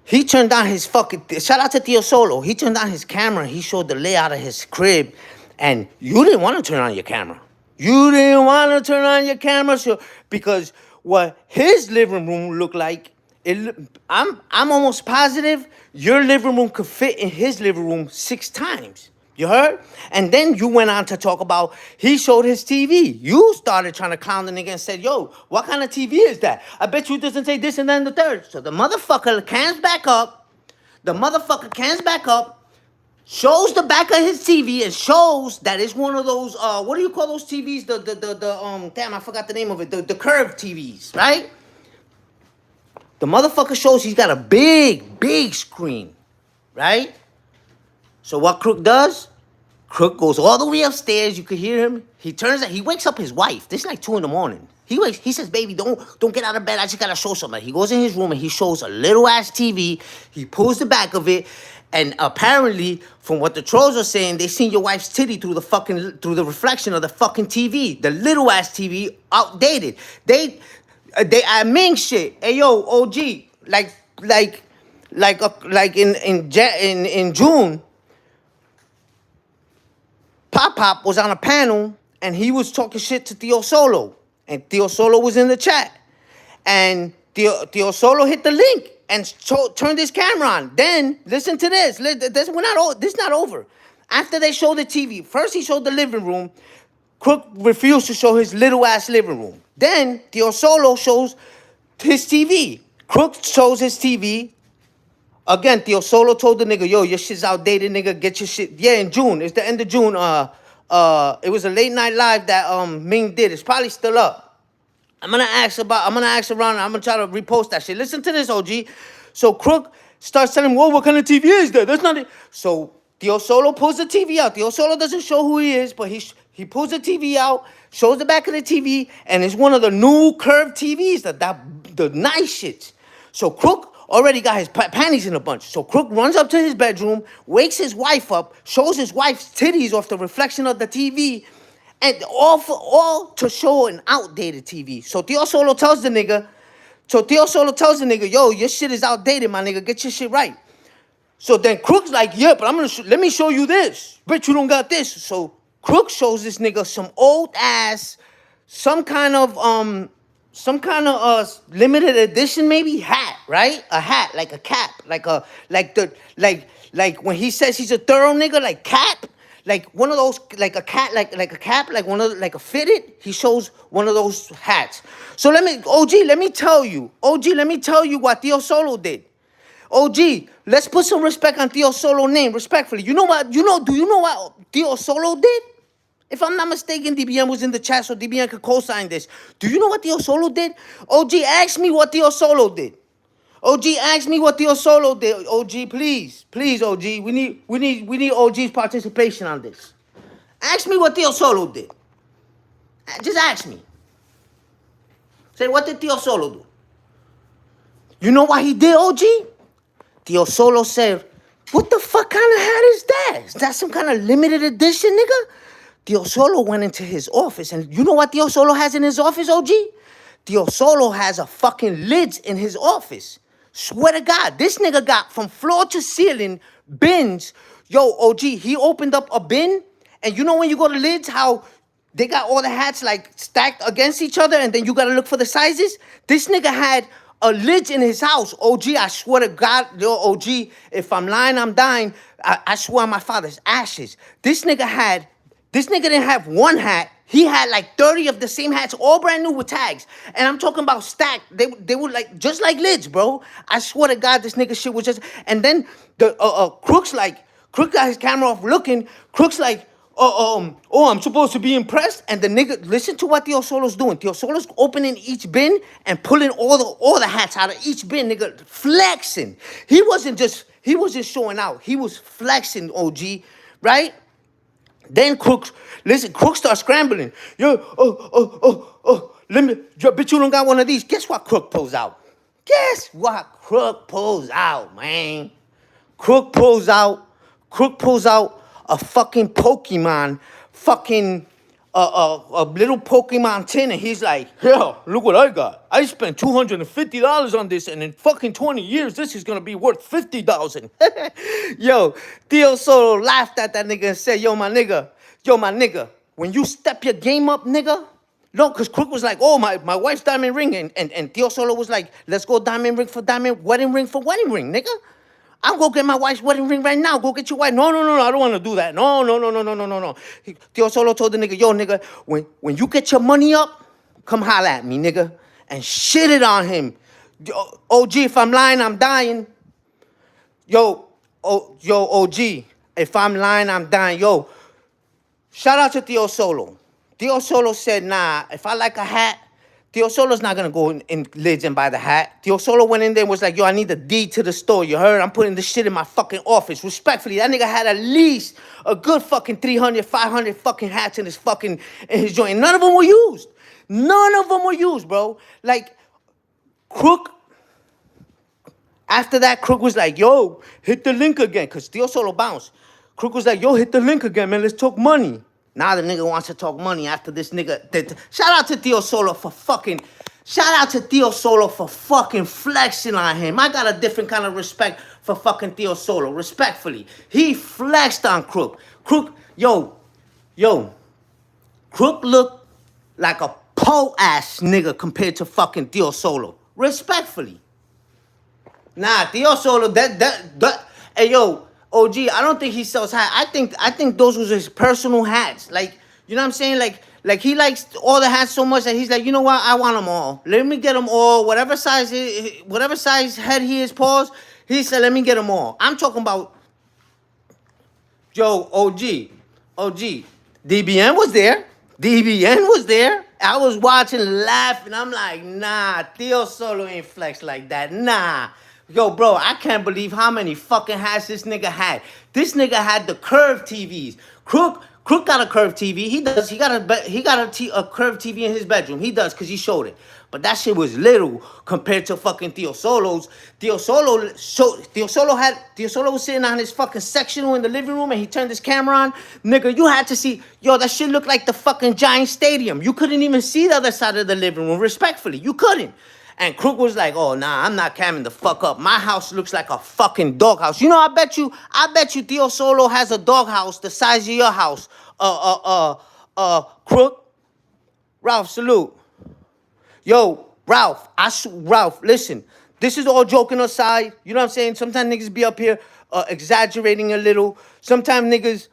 He turned on his fucking. Shout out to Theo Solo. He turned on his camera. He showed the layout of his crib, and you didn't want to turn on your camera. You didn't want to turn on your camera, so because what his living room looked like. I'm almost positive your living room could fit in his living room 6 times. You heard? And then you went on to talk about he showed his TV. You started trying to clown the nigga and said, yo, what kind of TV is that? I bet you it doesn't say this and then the third. So the motherfucker cans back up. Shows the back of his TV and shows that it's one of those, what do you call those TVs? Damn, I forgot the name of it. The curved TVs, right? The motherfucker shows he's got a big, big screen, right? So what Crook does? Crook goes all the way upstairs. You could hear him. He turns. He wakes up his wife. This is like 2 a.m. He says, "Baby, don't get out of bed. I just gotta show something." He goes in his room and he shows a little ass TV. He pulls the back of it, and apparently, from what the trolls are saying, they seen your wife's titty through the reflection of the fucking TV. The little ass TV, outdated. They admin shit. Hey yo, OG, like in June. Pop was on a panel and he was talking shit to Theo Solo. And Theo Solo was in the chat. And Theo Solo hit the link and turned his camera on. Then, listen to this. This is not over. After they showed the TV, first he showed the living room. Crook refused to show his little ass living room. Then Theo Solo shows his TV. Crook shows his TV. Again, Theo Solo told the nigga, yo, your shit's outdated, nigga. Get your shit. Yeah, in June. It's the end of June. It was a late night live that Ming did. It's probably still up. I'm gonna ask around. I'm gonna try to repost that shit. Listen to this, OG. So Crook starts telling him, whoa, what kind of TV is that? That's not it. So Theo Solo pulls the TV out. Theo Solo doesn't show who he is, but he pulls the TV out, shows the back of the TV, and it's one of the new curved TVs, the nice shit. So Crook already got his panties in a bunch. So Crook runs up to his bedroom, wakes his wife up, shows his wife's titties off the reflection of the TV, and all to show an outdated TV. So Theo Solo tells the nigga, yo, your shit is outdated, my nigga. Get your shit right. So then Crook's like, yeah, but let me show you this. Bet you don't got this. So Crook shows this nigga some old ass, some kind of limited edition maybe hat, right? A hat, like a cap, like when he says he's a thorough nigga, like cap, like one of those, like a cat, like a cap, like one of like a fitted. He shows one of those hats. So let me tell you what Theo Solo did. OG, let's put some respect on Theo Solo's name, respectfully. Do you know what Theo Solo did? If I'm not mistaken, DBN was in the chat, so DBN could co-sign this. Do you know what Theo Solo did? OG, ask me what Theo Solo did. OG, ask me what Theo Solo did. OG, please, OG. We need OG's participation on this. Ask me what Theo Solo did. Just ask me. Say, what did Theo Solo do? You know what he did, OG? Theo Solo said, what the fuck kind of hat is that? Is that some kind of limited edition, nigga? Theo Solo went into his office, and you know what Theo Solo has in his office, OG? Theo Solo has a fucking lids in his office. Swear to God, this nigga got from floor to ceiling bins. Yo, OG, he opened up a bin, and you know when you go to lids, how they got all the hats like stacked against each other, and then you gotta look for the sizes? This nigga had a lid in his house. OG, I swear to God, yo, OG, if I'm lying, I'm dying. I swear on my father's ashes. This nigga didn't have one hat. He had like 30 of the same hats, all brand new with tags. And I'm talking about stacked. They were like, just like lids, bro. I swear to God, this nigga shit was just... And then Crook got his camera off looking. Crook's like, I'm supposed to be impressed. And the nigga, listen to what Theo Solo's doing. Theo Solo's opening each bin and pulling all the hats out of each bin, nigga, flexing. He wasn't showing out. He was flexing, OG, right? Then Crook starts scrambling. Yo, bitch, you don't got one of these. Guess what Crook pulls out? Man. Crook pulls out a fucking Pokemon, a little Pokemon tin, and he's like, yeah, look what I got. I spent $250 on this, and in fucking 20 years, this is gonna be worth $50,000. Yo, Theo Solo laughed at that nigga and said, yo, my nigga, when you step your game up, nigga. No, because Crook was like, oh, my wife's diamond ring, and Theo Solo was like, let's go diamond ring for diamond, wedding ring for wedding ring, nigga. I'll go get my wife's wedding ring right now. Go get your wife. No, I don't want to do that. No. Theo Solo told the nigga, yo, nigga, when you get your money up, come holla at me, nigga. And shit it on him. OG, if I'm lying, I'm dying. Yo, OG, if I'm lying, I'm dying. Yo, shout out to Theo Solo. Theo Solo said, nah, if I like a hat, Tio Solo's not gonna go in lids and buy the hat. Tio Solo went in there and was like, yo, I need the deed to the store. You heard? I'm putting this shit in my fucking office. Respectfully, that nigga had at least a good fucking 300, 500 fucking hats in his joint. None of them were used. None of them were used, bro. Like, Crook, after that, Crook was like, yo, hit the link again. Because Tio Solo bounced. Crook was like, yo, hit the link again, man. Let's talk money. Now the nigga wants to talk money after this nigga. Shout out to Tio Solo for fucking flexing on him. I got a different kind of respect for fucking Tio Solo. Respectfully. He flexed on Crook. Crook looked like a po-ass nigga compared to fucking Tio Solo. Respectfully. Nah, Tio Solo, hey, yo, OG, I don't think he sells hats. I think those was his personal hats. Like, you know what I'm saying? Like he likes all the hats so much that he's like, you know what? I want them all. Let me get them all. Whatever size head he is, pause. He said, let me get them all. I'm talking about, yo, OG. DBN was there. I was watching, laughing. I'm like, nah, Tio Solo ain't flex like that. Nah. Yo, bro, I can't believe how many fucking hats this nigga had. This nigga had the curved TVs. Crook got a curved TV. He does. He got a curved TV in his bedroom. He does, because he showed it. But that shit was little compared to fucking Tio Solo's. Tio Solo was sitting on his fucking sectional in the living room and he turned his camera on. Nigga, you had to see, yo, that shit looked like the fucking Giant Stadium. You couldn't even see the other side of the living room, respectfully. You couldn't. And Crook was like, oh, nah, I'm not camming the fuck up. My house looks like a fucking doghouse. You know, I bet you Tio Solo has a doghouse the size of your house. Crook. Ralph, salute. Yo, Ralph, listen. This is all joking aside. You know what I'm saying? Sometimes niggas be up here exaggerating a little. Sometimes niggas,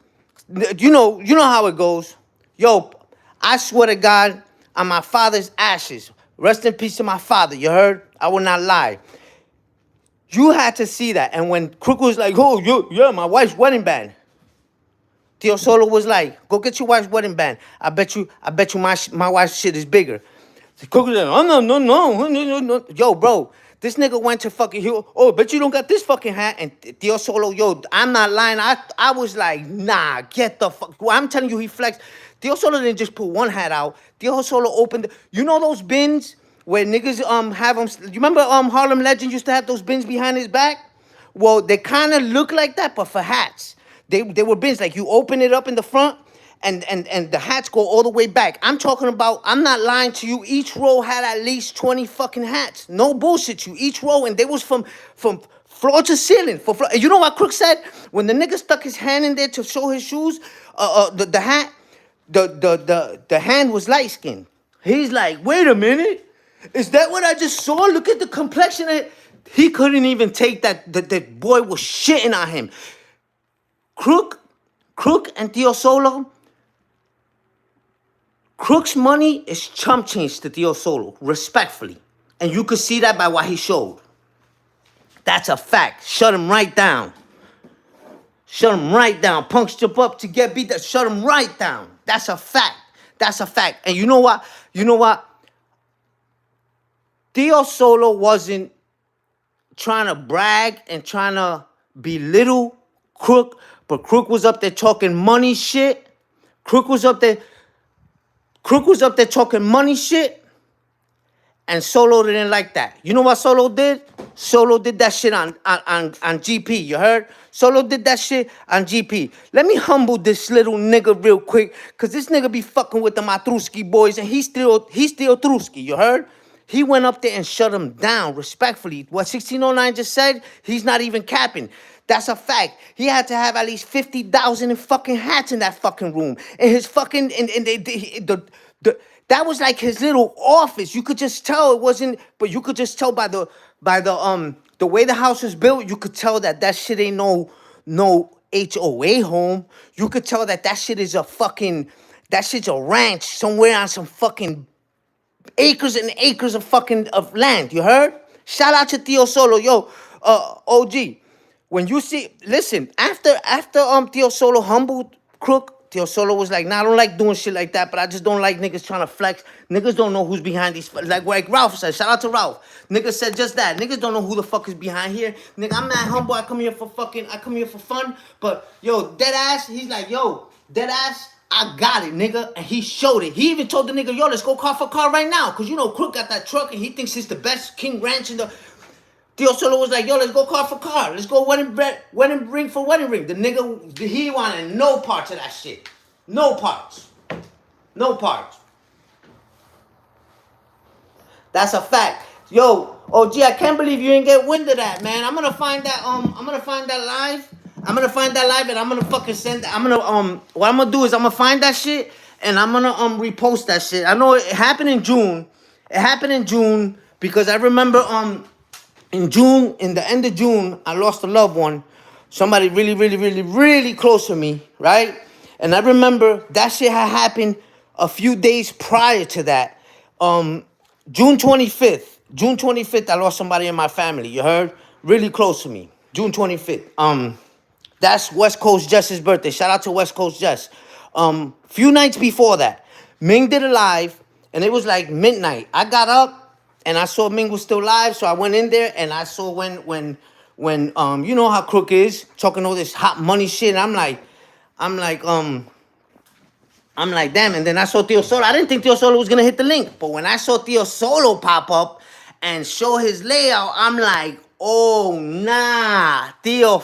you know how it goes. Yo, I swear to God, on my father's ashes, rest in peace to my father, you heard? I will not lie. You had to see that. And when Crook was like, oh, yeah, my wife's wedding band. Tio Solo was like, go get your wife's wedding band. I bet you my wife's shit is bigger. Crook was like, oh, no. Yo, bro, this nigga went to fucking, bet you don't got this fucking hat. And Tio Solo, yo, I'm not lying. I was like, nah, get the fuck. Well, I'm telling you, he flexed. Tio Solo didn't just put one hat out. Tio Solo opened, you know those bins where niggas have them, you remember Harlem Legend used to have those bins behind his back? Well, they kind of look like that, but for hats. They were bins, like you open it up in the front, and the hats go all the way back. I'm talking about, I'm not lying to you, each row had at least 20 fucking hats. No bullshit, you. Each row, and they was from floor to ceiling. You know what Crook said? When the nigga stuck his hand in there to show his shoes, the hat, the hand was light skinned. He's like, wait a minute, is that what I just saw? Look at the complexion of it. He couldn't even take that. The boy was shitting on him. Crook and Tio Solo. Crook's money is chump change to Tio Solo, respectfully. And you could see that by what he showed. That's a fact. Shut him right down. Shut him right down. Punks jump up to get beat. Shut him right down. That's a fact. That's a fact. And you know what? Tio Solo wasn't trying to brag and trying to belittle Crook, but Crook was up there talking money shit. Crook was up there talking money shit. And Solo didn't like that. You know what Solo did? Solo did that shit on GP, you heard? Solo did that shit on GP. Let me humble this little nigga real quick, because this nigga be fucking with the MATHREWSKI boys, and he's still Truski, you heard? He went up there and shut him down, respectfully. What 1609 just said, he's not even capping. That's a fact. He had to have at least 50,000 in fucking hats in that fucking room. And his fucking, that was like his little office. You could just tell it wasn't, but you could just tell by the way the house was built, you could tell that shit ain't no HOA home. You could tell that shit is that shit's a ranch somewhere on some fucking acres and acres of land. You heard? Shout out to Tio Solo. Yo, OG. When you see, listen, after Tio Solo humbled Crook, Tio Solo was like, nah, I don't like doing shit like that, but I just don't like niggas trying to flex. Niggas don't know who's behind these. Like Ralph said, shout out to Ralph. Niggas said just that. Niggas don't know who the fuck is behind here. Nigga, I'm not humble. I come here for fun. But yo, dead ass, he's like, yo, dead ass, I got it, nigga. And he showed it. He even told the nigga, yo, let's go car for car right now. Cause you know, Crook got that truck and he thinks he's the best King Ranch in the. Tio Solo was like, yo, let's go car for car. Let's go wedding ring for wedding ring. The nigga, he wanted no parts of that shit. No parts. No parts. That's a fact. Yo, OG, I can't believe you didn't get wind of that, man. I'm gonna find that live. I'm gonna find that live and I'm gonna fucking send that. What I'm gonna do is I'm gonna find that shit and I'm gonna repost that shit. I know it happened in June. It happened in June because I remember in June, in the end of June, I lost a loved one. Somebody really, really, really, really close to me, right? And I remember that shit had happened a few days prior to that. June 25th, I lost somebody in my family, you heard? Really close to me. June 25th. That's West Coast Jess's birthday. Shout out to West Coast Jess. Few nights before that, Ming did a live, and it was like midnight. I got up, and I saw Ming was still live, so I went in there and I saw when you know how Crook is talking all this hot money shit. And I'm like, damn. And then I saw Tio Solo. I didn't think Tio Solo was gonna hit the link, but when I saw Tio Solo pop up and show his layout, I'm like, oh nah, yo,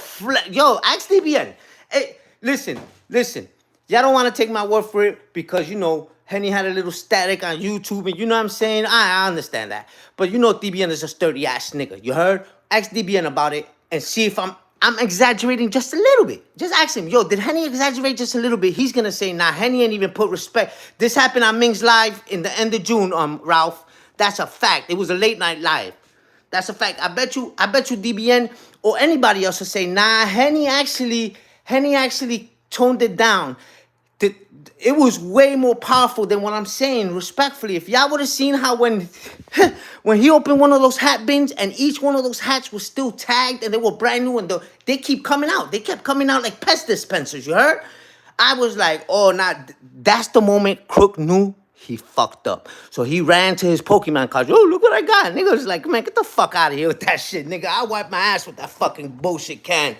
ask DBN. Hey, listen. Y'all don't want to take my word for it because you know. Henny had a little static on YouTube, and you know what I'm saying? I understand that. But you know DBN is a sturdy ass nigga. You heard? Ask DBN about it and see if I'm exaggerating just a little bit. Just ask him, yo, did Henny exaggerate just a little bit? He's gonna say, nah, Henny ain't even put respect. This happened on Ming's live in the end of June, Ralph. That's a fact. It was a late night live. That's a fact. I bet you DBN or anybody else will say, nah, Henny actually toned it down. It was way more powerful than what I'm saying, respectfully. If y'all would have seen how when he opened one of those hat bins and each one of those hats was still tagged and they were brand new and they keep coming out. They kept coming out like pest dispensers, you heard? I was like, oh, that's the moment Crook knew he fucked up. So he ran to his Pokemon cards. Oh, look what I got. Nigga was like, man, get the fuck out of here with that shit, nigga. I wiped my ass with that fucking bullshit can.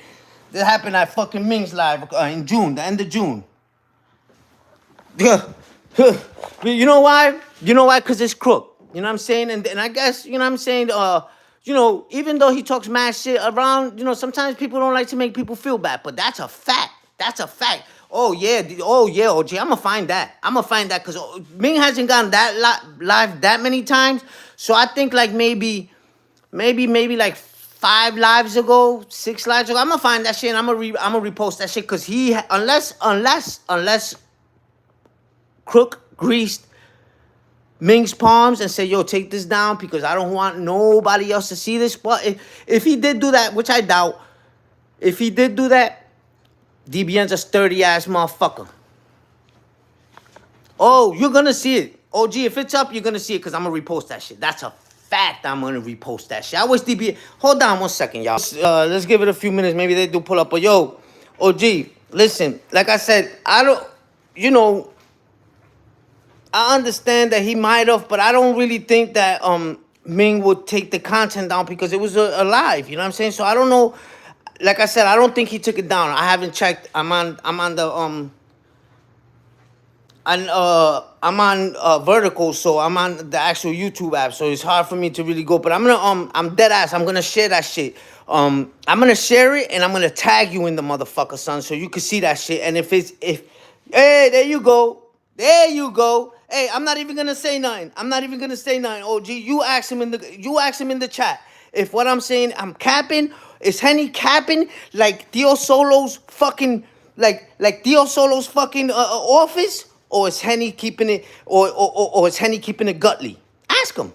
That happened at fucking Ming's live in June, the end of June. You know why? Because it's Crook. You know what I'm saying? And I guess, you know what I'm saying? You know, even though he talks mad shit around, you know, sometimes people don't like to make people feel bad. But that's a fact. That's a fact. Oh, yeah, OG. I'm going to find that. Because Ming hasn't gotten that live that many times. So I think like maybe like 5 lives ago, 6 lives ago. I'm going to find that shit and I'm going to repost that shit. Because unless Crook greased Ming's palms and said, yo, take this down because I don't want nobody else to see this. But if he did do that, which I doubt, if he did do that, DBN's a sturdy-ass motherfucker. Oh, you're going to see it. OG, if it's up, you're going to see it because I'm going to repost that shit. That's a fact. I'm going to repost that shit. I wish DBN... Hold on 1 second, y'all. Let's give it a few minutes. Maybe they do pull up. But, yo, OG, listen. Like I said, I don't... You know... I understand that he might have, but I don't really think that Ming would take the content down because it was a live, you know what I'm saying? So I don't know. Like I said, I don't think he took it down. I haven't checked. I'm on Vertical, so I'm on the actual YouTube app, so it's hard for me to really go. But I'm dead ass. I'm gonna share that shit. I'm gonna share it and I'm gonna tag you in the motherfucker, son, so you can see that shit. And hey, there you go. Hey, I'm not even gonna say nothing. OG, you ask him in the chat. If what I'm saying I'm capping, is Henny capping like Tio Solo's fucking office, or is Henny keeping it or is Henny keeping it gutly? Ask him.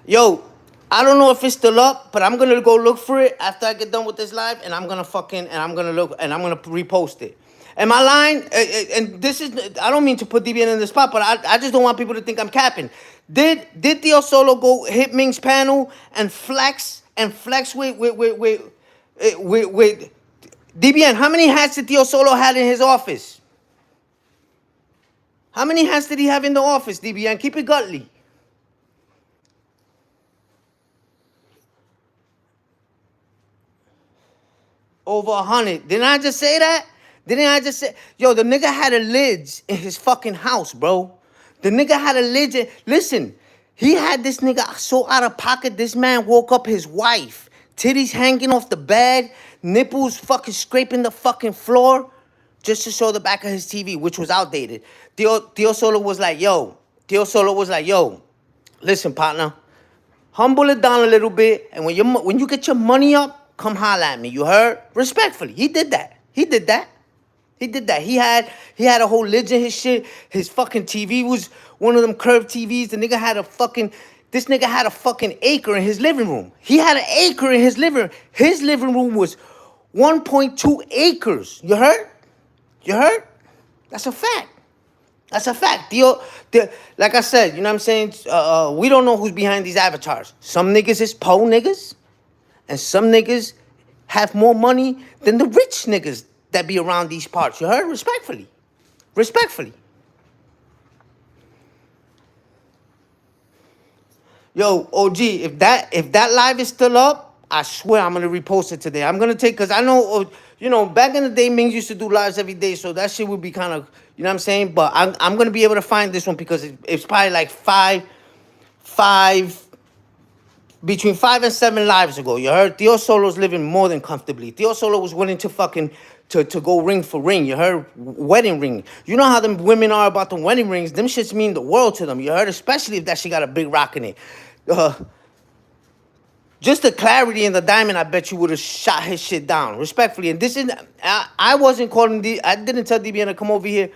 Yo, I don't know if it's still up, but I'm gonna go look for it after I get done with this live, and I'm gonna repost it. Am I lying? And this is, I don't mean to put DBN in the spot, but I just don't want people to think I'm capping. Did Tio Solo go hit Ming's panel and flex and flex with DBN. How many hats did Tio Solo had in his office? How many hats did he have in the office, DBN? Keep it gutly. Over 100. Didn't I just say that? Didn't I just say? Yo, the nigga had a lids in his fucking house, bro. The nigga had a lids in. Listen, he had this nigga so out of pocket. This man woke up his wife. Titties hanging off the bed. Nipples fucking scraping the fucking floor. Just to show the back of his TV, which was outdated. Tio Solo was like, yo. Tio Solo was like, yo. Listen, partner. Humble it down a little bit. And when you get your money up, come holler at me. You heard? Respectfully. He did that. He did that. He did that. He had a whole lid in his shit. His fucking TV was one of them curved TVs. The nigga had a fucking... This nigga had a fucking acre in his living room. He had an acre in his living room. His living room was 1.2 acres. You heard? You heard? That's a fact. That's a fact. Like I said, you know what I'm saying? We don't know who's behind these avatars. Some niggas is po niggas. And some niggas have more money than the rich niggas that be around these parts. You heard? Respectfully. Respectfully. Yo, OG, if that live is still up, I swear I'm gonna repost it today. I'm gonna take, cause I know, you know, back in the day, Mings used to do lives every day, so that shit would be kind of, you know what I'm saying? But I'm gonna be able to find this one because it's probably like between 5 and 7 lives ago. You heard? Tio Solo's living more than comfortably. Tio Solo was willing to fucking to go ring for ring. You heard? Wedding ring. You know how them women are about the wedding rings. Them shits mean the world to them. You heard? Especially if that shit got a big rock in it. Just the clarity in the diamond, I bet you would have shot his shit down. Respectfully. And this is... I wasn't calling... I didn't tell DBN to come over here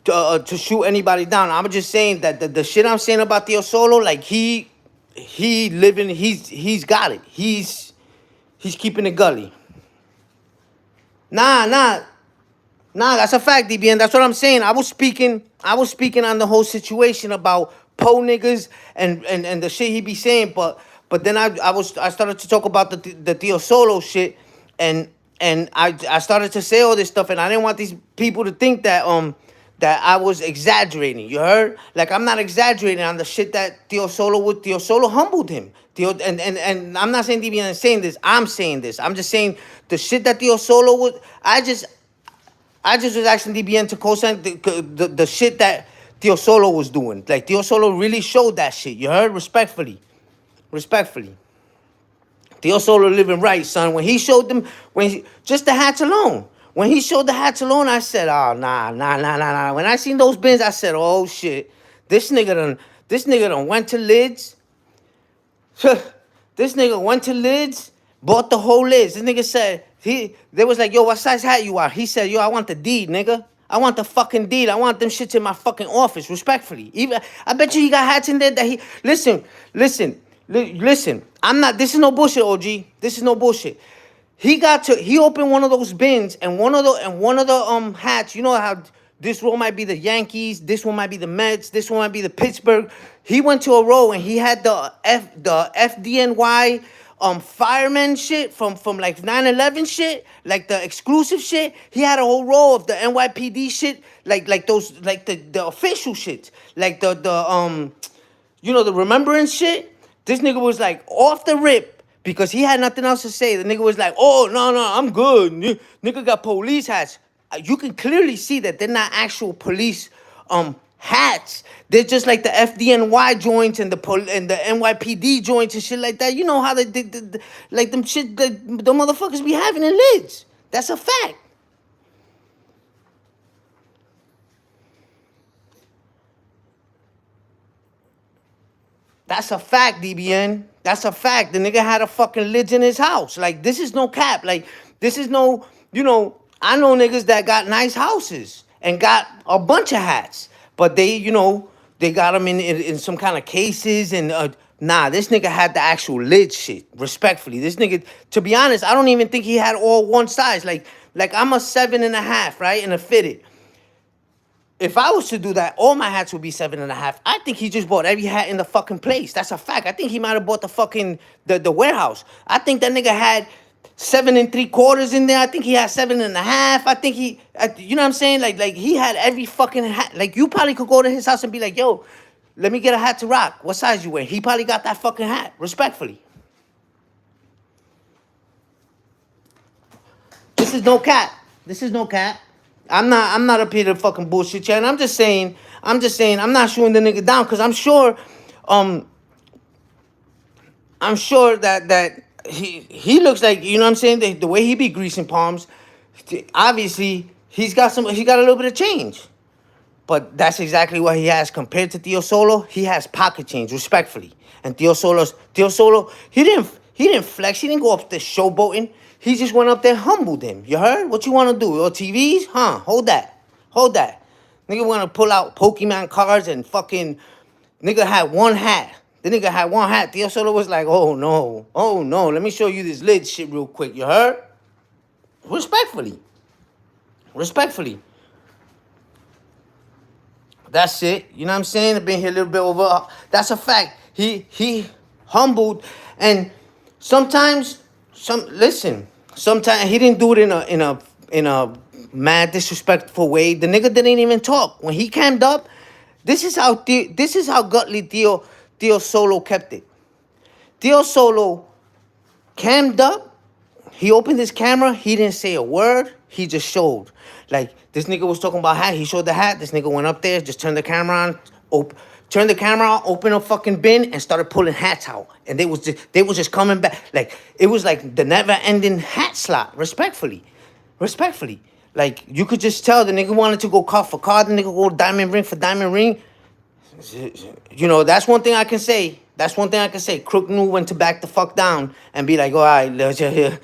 to shoot anybody down. I'm just saying that the shit I'm saying about Tio Solo, like he living... He's got it. He's keeping it gully. Nah, that's a fact, DBN. That's what I'm saying. I was speaking on the whole situation about po niggas and the shit he be saying, but then I started to talk about the Tio Solo shit, and I started to say all this stuff, and I didn't want these people to think that that I was exaggerating. You heard? Like, I'm not exaggerating on the shit that Tio Solo humbled him. And I'm not saying DBN is saying this. I'm saying this. I'm just saying the shit that Tio Solo would. I just was asking DBN to co-sign the shit that Tio Solo was doing. Like, Tio Solo really showed that shit. You heard? Respectfully. Tio Solo living right, son. When he showed them, just the hats alone. When he showed the hats alone, I said, oh, nah. When I seen those bins, I said, oh, shit. This nigga done went to lids. This nigga went to lids, bought the whole lids. This nigga said, they was like, yo, what size hat you are? He said, yo, I want the deed, nigga. I want the fucking deed. I want them shits in my fucking office, respectfully. Even I bet you he got hats in there that he... Listen. I'm not... This is no bullshit, OG. This is no bullshit. He opened one of those bins, and one of the hats, you know how this one might be the Yankees, this one might be the Mets, this one might be the Pittsburgh. He went to a row and he had the FDNY fireman shit from like 9/11 shit, like the exclusive shit. He had a whole row of the NYPD shit, like those, like the official shit, like the you know, the remembrance shit. This nigga was like off the rip because he had nothing else to say. The nigga was like, oh no, I'm good. Nigga got police hats. You can clearly see that they're not actual police hats. They're just like the FDNY joints and the NYPD joints and shit like that. You know how they like them shit that the motherfuckers be having in lids. That's a fact. That's a fact, DBN. That's a fact. The nigga had a fucking lids in his house. Like, this is no cap. Like, this is no, you know, I know niggas that got nice houses and got a bunch of hats. But they, you know, they got them in some kind of cases. And nah, this nigga had the actual lid shit. Respectfully. This nigga, to be honest, I don't even think he had all one size. Like I'm a 7.5, right? And a fitted. If I was to do that, all my hats would be 7.5. I think he just bought every hat in the fucking place. That's a fact. I think he might have bought the fucking the warehouse. I think that nigga had 7.75 in there. I think he had 7.5. I think you know what I'm saying? Like he had every fucking hat. Like you probably could go to his house and be like, yo, let me get a hat to rock. What size you wear? He probably got that fucking hat. Respectfully. This is no cap. This is no cap. I'm not up here to fucking bullshit you. And I'm just saying, I'm not shooting the nigga down because I'm sure that he looks like, you know what I'm saying, the way he be greasing palms, obviously he got a little bit of change. But that's exactly what he has compared to Theo Solo. He has pocket change, respectfully. And Theo Solo, he didn't flex. He didn't go up there showboating. He just went up there, humbled him. You heard? What you want to do? Your TVs? Huh? Hold that. Nigga want to pull out Pokemon cards and fucking... Nigga had one hat. The nigga had one hat. Theo Solo was like, oh no. Let me show you this lid shit real quick. You heard? Respectfully. That's it. You know what I'm saying? I've been here a little bit over. That's a fact. He humbled, and sometimes he didn't do it in a mad disrespectful way. The nigga didn't even talk when he cammed up. This is how Gutley Theo Solo kept it. Theo Solo cammed up. He opened his camera. He didn't say a word. He just showed. Like, this nigga was talking about hat. He showed the hat. This nigga went up there, just turned the camera on, opened a fucking bin, and started pulling hats out. And they was just coming back. Like, it was like the never-ending hat slot, respectfully. Like, you could just tell the nigga wanted to go card for card. The nigga go diamond ring for diamond ring. You know, that's one thing I can say. Crook knew when to back the fuck down and be like, all right, let's just...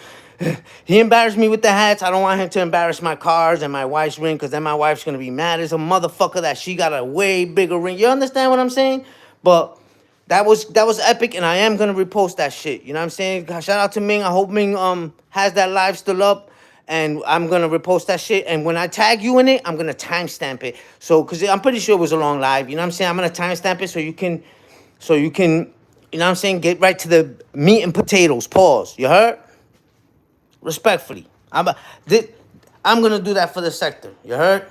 He embarrassed me with the hats. I don't want him to embarrass my cars and my wife's ring, because then my wife's going to be mad as a motherfucker that she got a way bigger ring. You understand what I'm saying? But that was epic, and I am going to repost that shit. You know what I'm saying? Shout out to Ming. I hope Ming has that live still up, and I'm going to repost that shit. And when I tag you in it, I'm going to timestamp it. So, because I'm pretty sure it was a long live. You know what I'm saying? I'm going to timestamp it so you can, you know what I'm saying, get right to the meat and potatoes. Pause. You heard? Respectfully, I'm gonna do that for the sector. You heard?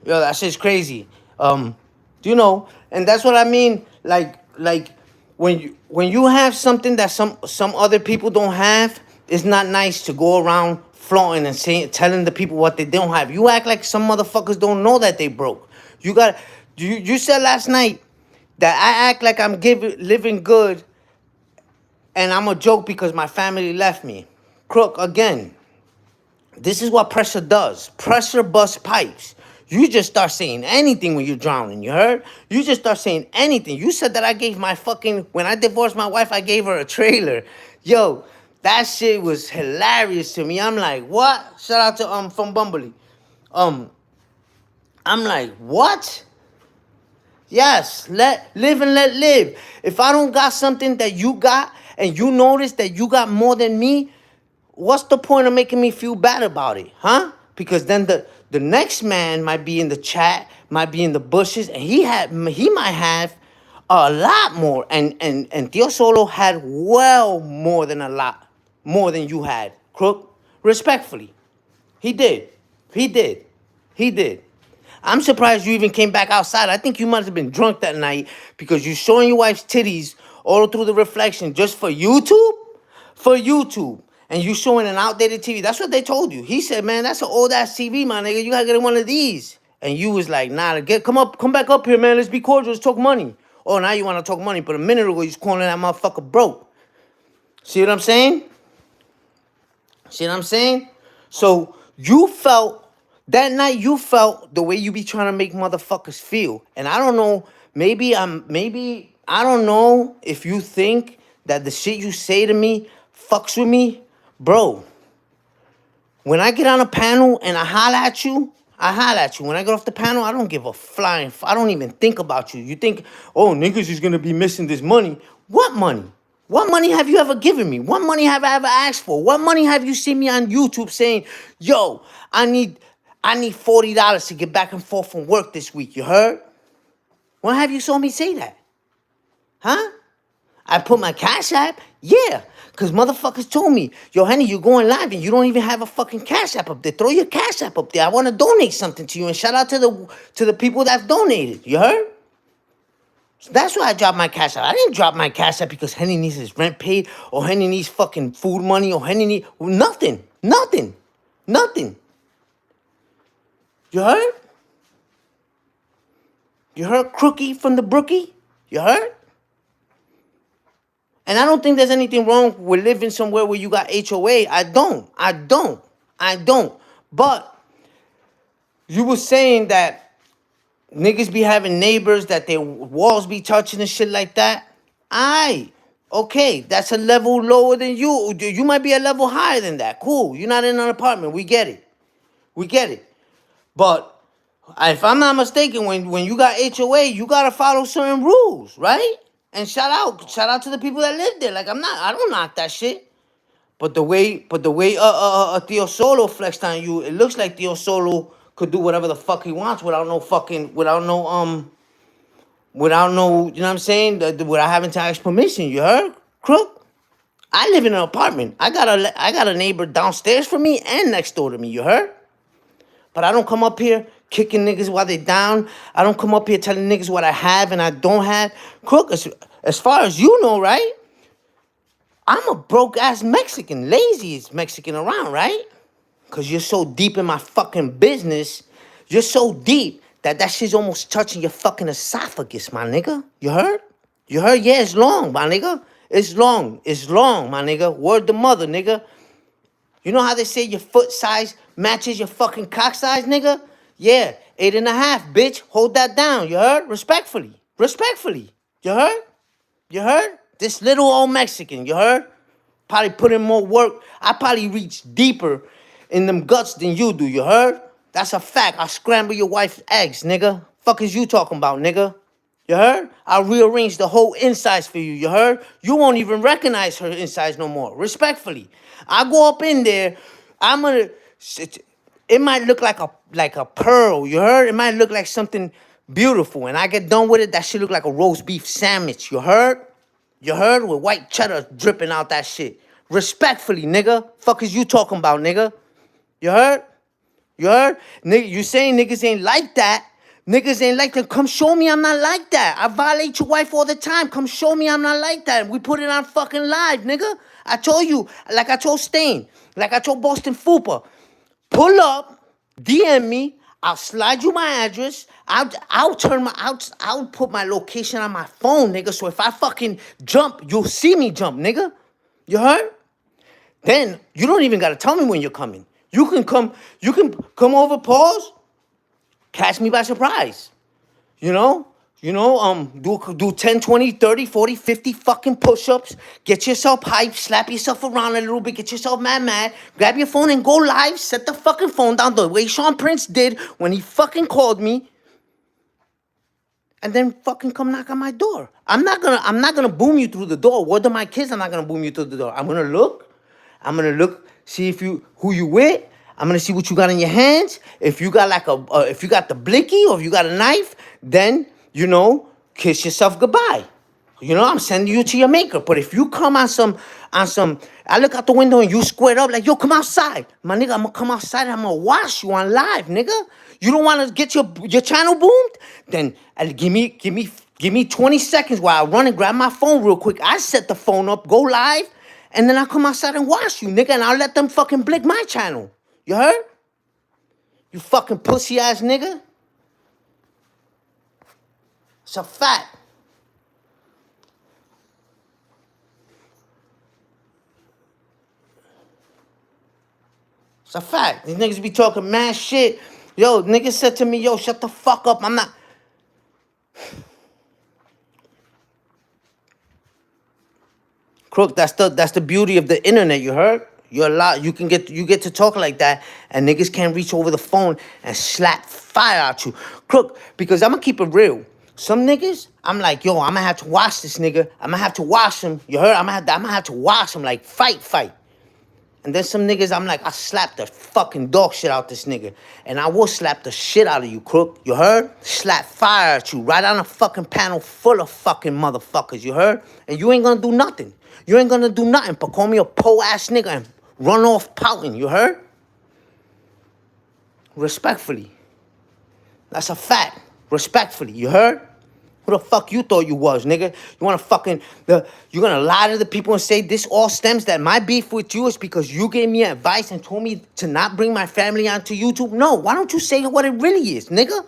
Yo, that shit's crazy. You know, and that's what I mean. Like when you have something that some other people don't have, it's not nice to go around flaunting and telling the people what they don't have. You act like some motherfuckers don't know that they broke. You said last night that I act like I'm living good, and I'm a joke because my family left me. Crook, again, this is what pressure does. Pressure busts pipes. You just start saying anything when you're drowning, you heard? You just start saying anything. You said that I gave when I divorced my wife, I gave her a trailer. Yo, that shit was hilarious to me. I'm like, what? Shout out to from Bumblebee. I'm like, what? Yes, live and let live. If I don't got something that you got, and you notice that you got more than me, what's the point of making me feel bad about it, huh? Because then the next man might be in the chat, might be in the bushes, and he might have a lot more. And Theo Solo had well more than a lot, more than you had, Crook. Respectfully. He did. I'm surprised you even came back outside. I think you must have been drunk that night, because you showing your wife's titties all through the reflection just for YouTube? For YouTube. And you showing an outdated TV. That's what they told you. He said, man, that's an old-ass TV, my nigga. You gotta get one of these. And you was like, nah, come back up here, man. Let's be cordial. Let's talk money. Oh, now you want to talk money. But a minute ago, you was calling that motherfucker broke. See what I'm saying? So that night you felt the way you be trying to make motherfuckers feel. And I don't know, I don't know if you think that the shit you say to me fucks with me. Bro, when I get on a panel and I holler at you. When I get off the panel, I don't give a I don't even think about you. You think, oh, niggas is gonna be missing this money. What money? What money have you ever given me? What money have I ever asked for? What money have you seen me on YouTube saying, yo, I need $40 to get back and forth from work this week? You heard? When have you saw me say that? Huh? I put my Cash App? Yeah. Because motherfuckers told me, yo, Henny, you're going live and you don't even have a fucking Cash App up there. Throw your Cash App up there. I want to donate something to you. And shout out to the people that donated. You heard? So that's why I dropped my Cash App. I didn't drop my Cash App because Henny needs his rent paid or Henny needs fucking food money or Henny needs... Nothing. Nothing. Nothing. You heard? You heard Crookie from the Brookie? You heard? And I don't think there's anything wrong with living somewhere where you got HOA. I don't. But you were saying that niggas be having neighbors that their walls be touching and shit like that. Okay, that's a level lower than you. You might be a level higher than that. Cool. You're not in an apartment. We get it. But if I'm not mistaken, when you got HOA, you gotta follow certain rules, right? And shout out to the people that live there. Like I don't knock that shit. But the way Theo Solo flexed on you, it looks like Theo Solo could do whatever the fuck he wants without no, you know what I'm saying? Without having to ask permission. You heard, Crook? I live in an apartment. I got a neighbor downstairs from me and next door to me. You heard? But I don't come up here kicking niggas while they down. I don't come up here telling niggas what I have and I don't have. Crook, as far as you know, right? I'm a broke-ass Mexican, laziest Mexican around, right? Because you're so deep in my fucking business. You're so deep that shit's almost touching your fucking esophagus, my nigga. You heard? You heard? Yeah, it's long, my nigga. It's long, my nigga. Word to mother, nigga. You know how they say your foot size matches your fucking cock size, nigga? Yeah, 8.5, bitch. Hold that down, you heard? Respectfully. You heard? You heard? This little old Mexican, you heard? Probably put in more work. I probably reach deeper in them guts than you do, you heard? That's a fact. I'll scramble your wife's eggs, nigga. Fuck is you talking about, nigga? You heard? I'll rearrange the whole insides for you, you heard? You won't even recognize her insides no more. Respectfully. I go up in there, it might look like a pearl, you heard? It might look like something beautiful. And I get done with it, that shit look like a roast beef sandwich, you heard? You heard? With white cheddar dripping out that shit. Respectfully, nigga. Fuck is you talking about, nigga? You heard? You heard? Nigga, you saying niggas ain't like that. Niggas ain't like that. Come show me I'm not like that. I violate your wife all the time. Come show me I'm not like that. We put it on fucking live, nigga. I told you, like I told Stain, like I told Boston Fupa, pull up, DM me. I'll slide you my address. I'll put my location on my phone, nigga. So if I fucking jump, you'll see me jump, nigga. You heard? Then you don't even gotta tell me when you're coming. You can come over, pause, catch me by surprise. You know, do 10, 20, 30, 40, 50 fucking push-ups. Get yourself hyped, slap yourself around a little bit, get yourself mad. Grab your phone and go live. Set the fucking phone down the way Sean Prince did when he fucking called me. And then fucking come knock on my door. I'm not gonna boom you through the door. Word to my kids, I'm not gonna boom you through the door. I'm gonna look, see who you with. I'm gonna see what you got in your hands. If you got if you got the blicky or if you got a knife, then kiss yourself goodbye. I'm sending you to your maker. But if you come on some, I look out the window and you squared up like, yo, come outside. My nigga, I'm gonna come outside and I'm gonna wash you on live, nigga. You don't wanna get your channel boomed? Then give me 20 seconds while I run and grab my phone real quick. I set the phone up, go live, and then I'll come outside and wash you, nigga, and I'll let them fucking blick my channel. You heard? You fucking pussy ass nigga. It's a fact. It's a fact. These niggas be talking mad shit. Yo, niggas said to me, yo, shut the fuck up. I'm not. Crook, that's the beauty of the internet, you heard? You get to talk like that, and niggas can't reach over the phone and slap fire at you. Crook, because I'm gonna keep it real. Some niggas, I'm like, yo, I'm gonna have to watch this nigga. I'm gonna have to watch him. You heard? I'm gonna have to watch him, like, fight. And then some niggas, I'm like, I slap the fucking dog shit out this nigga. And I will slap the shit out of you, crook. You heard? Slap fire at you right on a fucking panel full of fucking motherfuckers. You heard? And you ain't gonna do nothing. You ain't gonna do nothing but call me a po-ass nigga and run off pouting. You heard? Respectfully. That's a fact. Respectfully. You heard? Who the fuck you thought you was, nigga? You wanna fucking, you gonna lie to the people and say this all stems that my beef with you is because you gave me advice and told me to not bring my family onto YouTube? No, why don't you say what it really is, nigga?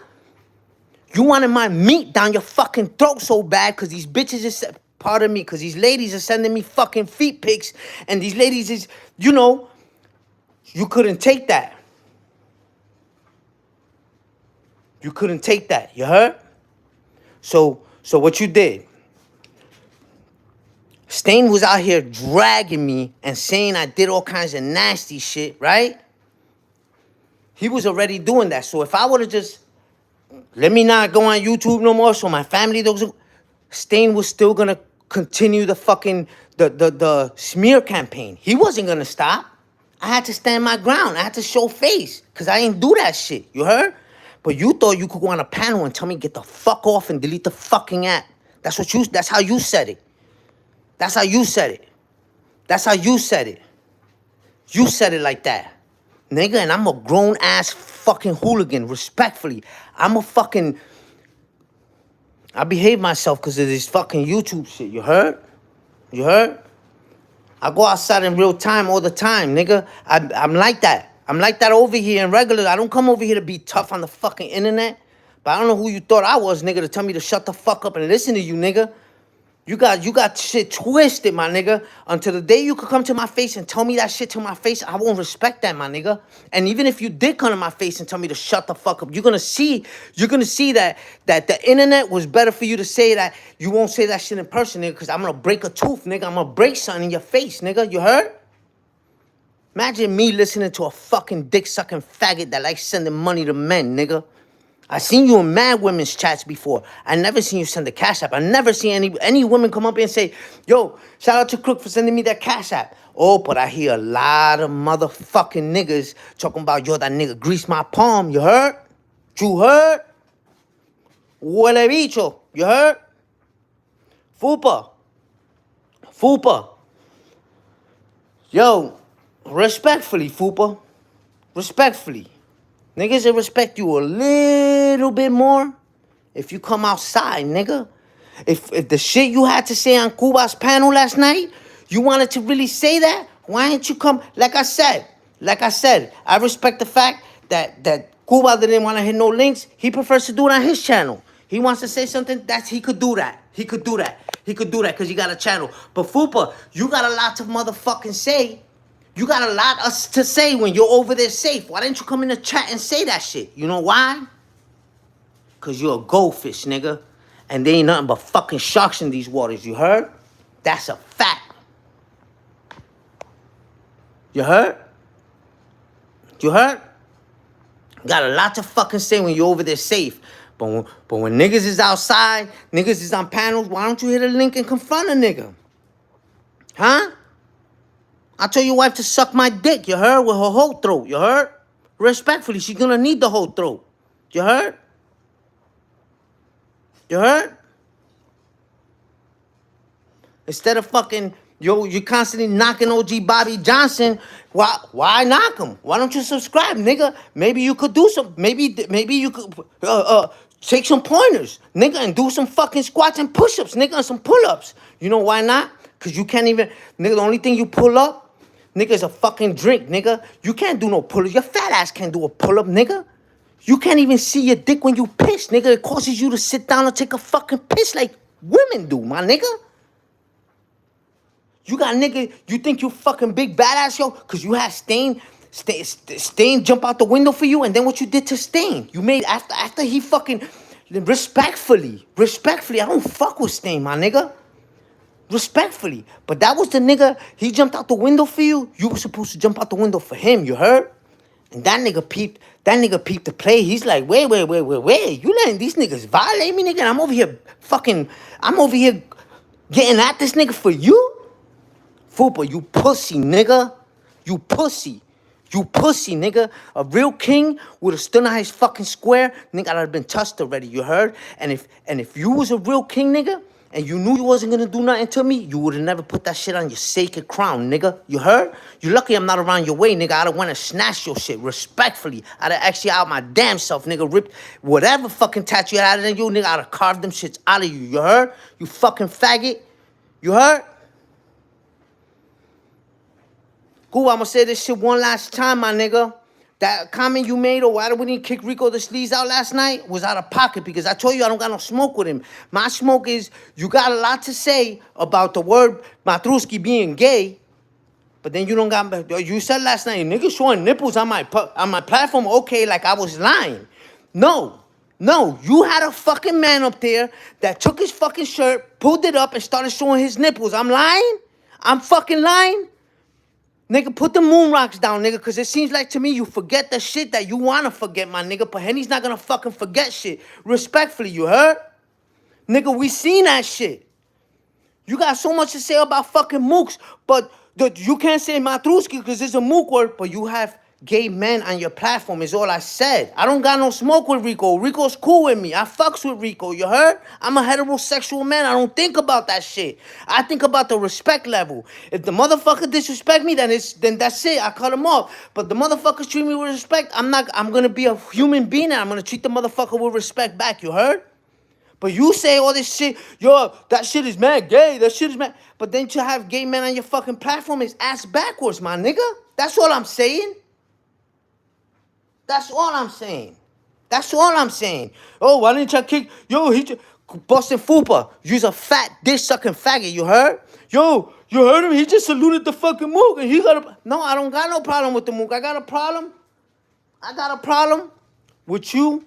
You wanted my meat down your fucking throat so bad because these bitches is, pardon me, because these ladies are sending me fucking feet pics and these ladies is, you know, you couldn't take that. You couldn't take that, you heard? So what you did, Stain was out here dragging me and saying I did all kinds of nasty shit, right? He was already doing that. So if I would have just, let me not go on YouTube no more so my family doesn't, Stain was still going to continue the fucking, the smear campaign. He wasn't going to stop. I had to stand my ground. I had to show face because I ain't do that shit. You heard? But you thought you could go on a panel and tell me get the fuck off and delete the fucking app. That's how you said it. That's how you said it. That's how you said it. You said it like that. Nigga, and I'm a grown ass fucking hooligan, respectfully. I behave myself because of this fucking YouTube shit. You heard? You heard? I go outside in real time all the time, nigga. I'm like that. I'm like that over here in regular. I don't come over here to be tough on the fucking internet. But I don't know who you thought I was, nigga, to tell me to shut the fuck up and listen to you, nigga. You got shit twisted, my nigga. Until the day you could come to my face and tell me that shit to my face, I won't respect that, my nigga. And even if you did come to my face and tell me to shut the fuck up, you're gonna see that the internet was better for you to say that. You won't say that shit in person, nigga, because I'm gonna break a tooth, nigga. I'm gonna break something in your face, nigga. You heard? Imagine me listening to a fucking dick-sucking faggot that likes sending money to men, nigga. I seen you in mad women's chats before. I never seen you send a cash app. I never seen any women come up here and say, yo, shout out to Crook for sending me that cash app. Oh, but I hear a lot of motherfucking niggas talking about, yo, that nigga greased my palm. You heard? You heard? Huele bicho. You heard? Fupa. Yo, respectfully, Fupa. Respectfully. Niggas will respect you a little bit more if you come outside, nigga. If the shit you had to say on Cuba's panel last night, you wanted to really say that, why didn't you come? Like I said, I respect the fact that Cuba didn't want to hit no links. He prefers to do it on his channel. He wants to say something, he could do that. He could do that because he got a channel. But Fupa, you got a lot to motherfucking say. You got a lot to say when you're over there safe. Why didn't you come in the chat and say that shit? You know why? Because you're a goldfish, nigga. And there ain't nothing but fucking sharks in these waters, you heard? That's a fact. You heard? You heard? Got a lot to fucking say when you're over there safe. But when niggas is outside, niggas is on panels, why don't you hit a link and confront a nigga? Huh? I told your wife to suck my dick, you heard? With her whole throat, you heard? Respectfully, she's gonna need the whole throat. You heard? You heard? Instead of fucking, yo, you constantly knocking OG Bobby Johnson, why knock him? Why don't you subscribe, nigga? Maybe you could do some, maybe you could take some pointers, nigga, and do some fucking squats and push-ups, nigga, and some pull-ups. You know why not? Because you can't even, nigga, the only thing you pull up, nigga, is a fucking drink, nigga. You can't do no pull-up. Your fat ass can't do a pull-up, nigga. You can't even see your dick when you piss, nigga. It causes you to sit down and take a fucking piss like women do, my nigga. You got nigga, you think you fucking big badass, yo? Because you had Stain jump out the window for you, and then what you did to Stain. You made, after he fucking, respectfully, I don't fuck with Stain, my nigga. Respectfully. But that was the nigga, he jumped out the window for you. You were supposed to jump out the window for him, you heard? And that nigga peeped the play. He's like, wait. You letting these niggas violate me, nigga? I'm over here getting at this nigga for you? Fupa, you pussy, nigga. You pussy. You pussy, nigga. A real king would have stood on his fucking square. Nigga, I'd have been touched already, you heard? And if you was a real king, nigga, and you knew you wasn't gonna do nothing to me, you would have never put that shit on your sacred crown, nigga. You heard? You lucky I'm not around your way, nigga. I'd have went and snatched your shit respectfully. I'd have asked you out my damn self, nigga. Ripped whatever fucking tattoo you had on you, nigga. I'd have carved them shits out of you. You heard? You fucking faggot. You heard? Cool, I'm gonna say this shit one last time, my nigga. That comment you made, or why we didn't kick Rico the sleaze out last night, was out of pocket because I told you I don't got no smoke with him. My smoke is, you got a lot to say about the word MATHREWSKI being gay, but then you don't got, you said last night, niggas showing nipples on my platform, okay, like I was lying. No, you had a fucking man up there that took his fucking shirt, pulled it up, and started showing his nipples. I'm lying? I'm fucking lying? Nigga, put the moon rocks down, nigga, because it seems like to me you forget the shit that you want to forget, my nigga. But Henny's not going to fucking forget shit. Respectfully, you heard? Nigga, we seen that shit. You got so much to say about fucking mooks, but you can't say MATHREWSKI because it's a mook word, but you have gay men on your platform is all I said. I don't got no smoke with Rico. Rico's cool with me. I fucks with Rico, you heard? I'm a heterosexual man. I don't think about that shit. I think about the respect level. If the motherfucker disrespect me, then that's it. I cut him off. But the motherfuckers treat me with respect. I'm gonna be a human being and I'm gonna treat the motherfucker with respect back, you heard? But you say all this shit, yo, that shit is mad gay, that shit is mad. But then to have gay men on your fucking platform is ass backwards, my nigga. That's all I'm saying. That's all I'm saying. That's all I'm saying. Oh, why didn't you kick? Yo, he just busting Fupa. You's a fat dick sucking faggot. You heard? Yo, you heard him? He just saluted the fucking mook, and he got a. No, I don't got no problem with the mook. I got a problem. I got a problem with you.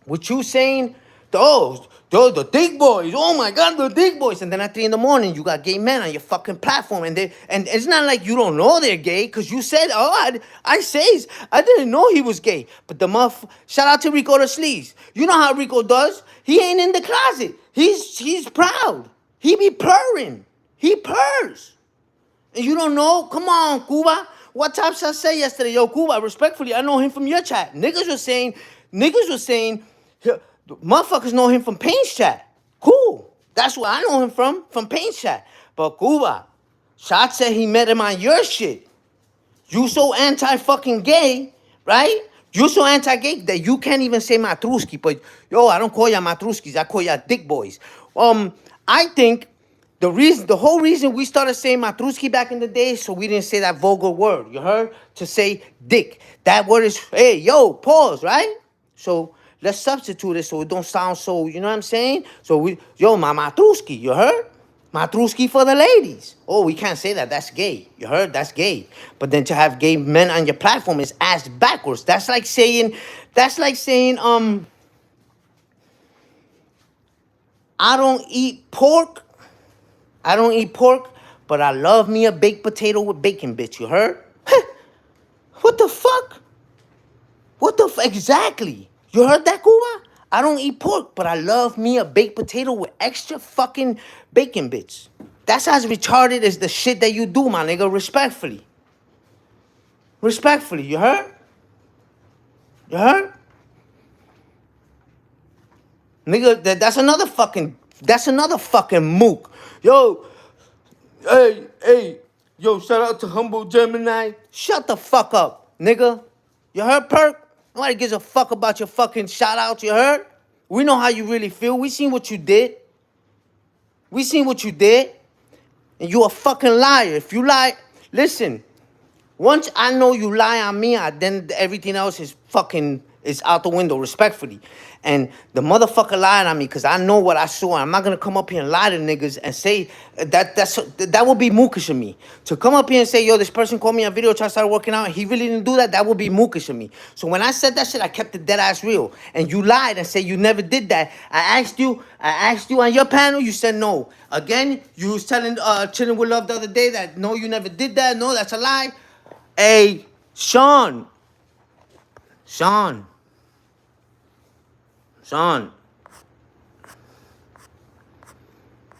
With you saying, the dick boys. Oh my God, the dick boys. And then at 3 a.m, you got gay men on your fucking platform. And it's not like you don't know they're gay, because you said, I didn't know he was gay. But shout out to Rico the sleaze. You know how Rico does. He ain't in the closet. He's proud. He be purring. He purrs. And you don't know? Come on, Cuba. What types I say yesterday? Yo, Cuba, respectfully, I know him from your chat. Niggas was saying, motherfuckers know him from Pain's chat. Cool. That's where I know him from Pain's chat. But Cuba, Shot said he met him on your shit. You so anti-fucking gay, right? You so anti-gay that you can't even say MATHREWSKI. But, yo, I don't call ya MATHREWSKIs. I call ya dick boys. I think the whole reason we started saying MATHREWSKI back in the day, so we didn't say that vulgar word, you heard? To say dick. That word is, hey, yo, pause, right? So let's substitute it so it don't sound so, you know what I'm saying? So my MATHREWSKI, you heard? MATHREWSKI for the ladies. Oh, we can't say that. That's gay. You heard? That's gay. But then to have gay men on your platform is ass backwards. That's like saying, I don't eat pork. But I love me a baked potato with bacon, bitch. You heard? What the fuck? Exactly. You heard that, Cuba? I don't eat pork, but I love me a baked potato with extra fucking bacon, bitch. That's as retarded as the shit that you do, my nigga. Respectfully. Respectfully, you heard? You heard? Nigga, that's another fucking mook. Yo, hey, yo, shout out to Humble Gemini. Shut the fuck up, nigga. You heard, Perk? Nobody gives a fuck about your fucking shout outs, you heard? We know how you really feel. We seen what you did. And you a fucking liar. If you lie, listen, once I know you lie on me, then everything else is out the window, respectfully. And the motherfucker lied on me because I know what I saw. I'm not going to come up here and lie to niggas and say that would be mookish of me. To come up here and say, yo, this person called me on video, trying to start working out, and he really didn't do that, that would be mookish of me. So when I said that shit, I kept it dead ass real. And you lied and said you never did that. I asked you on your panel, you said no. Again, you was telling Chilling with Love the other day that no, you never did that. No, that's a lie. Hey, Sean, Sean,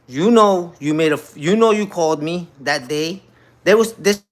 you know you made a, you know you called me that day. There was this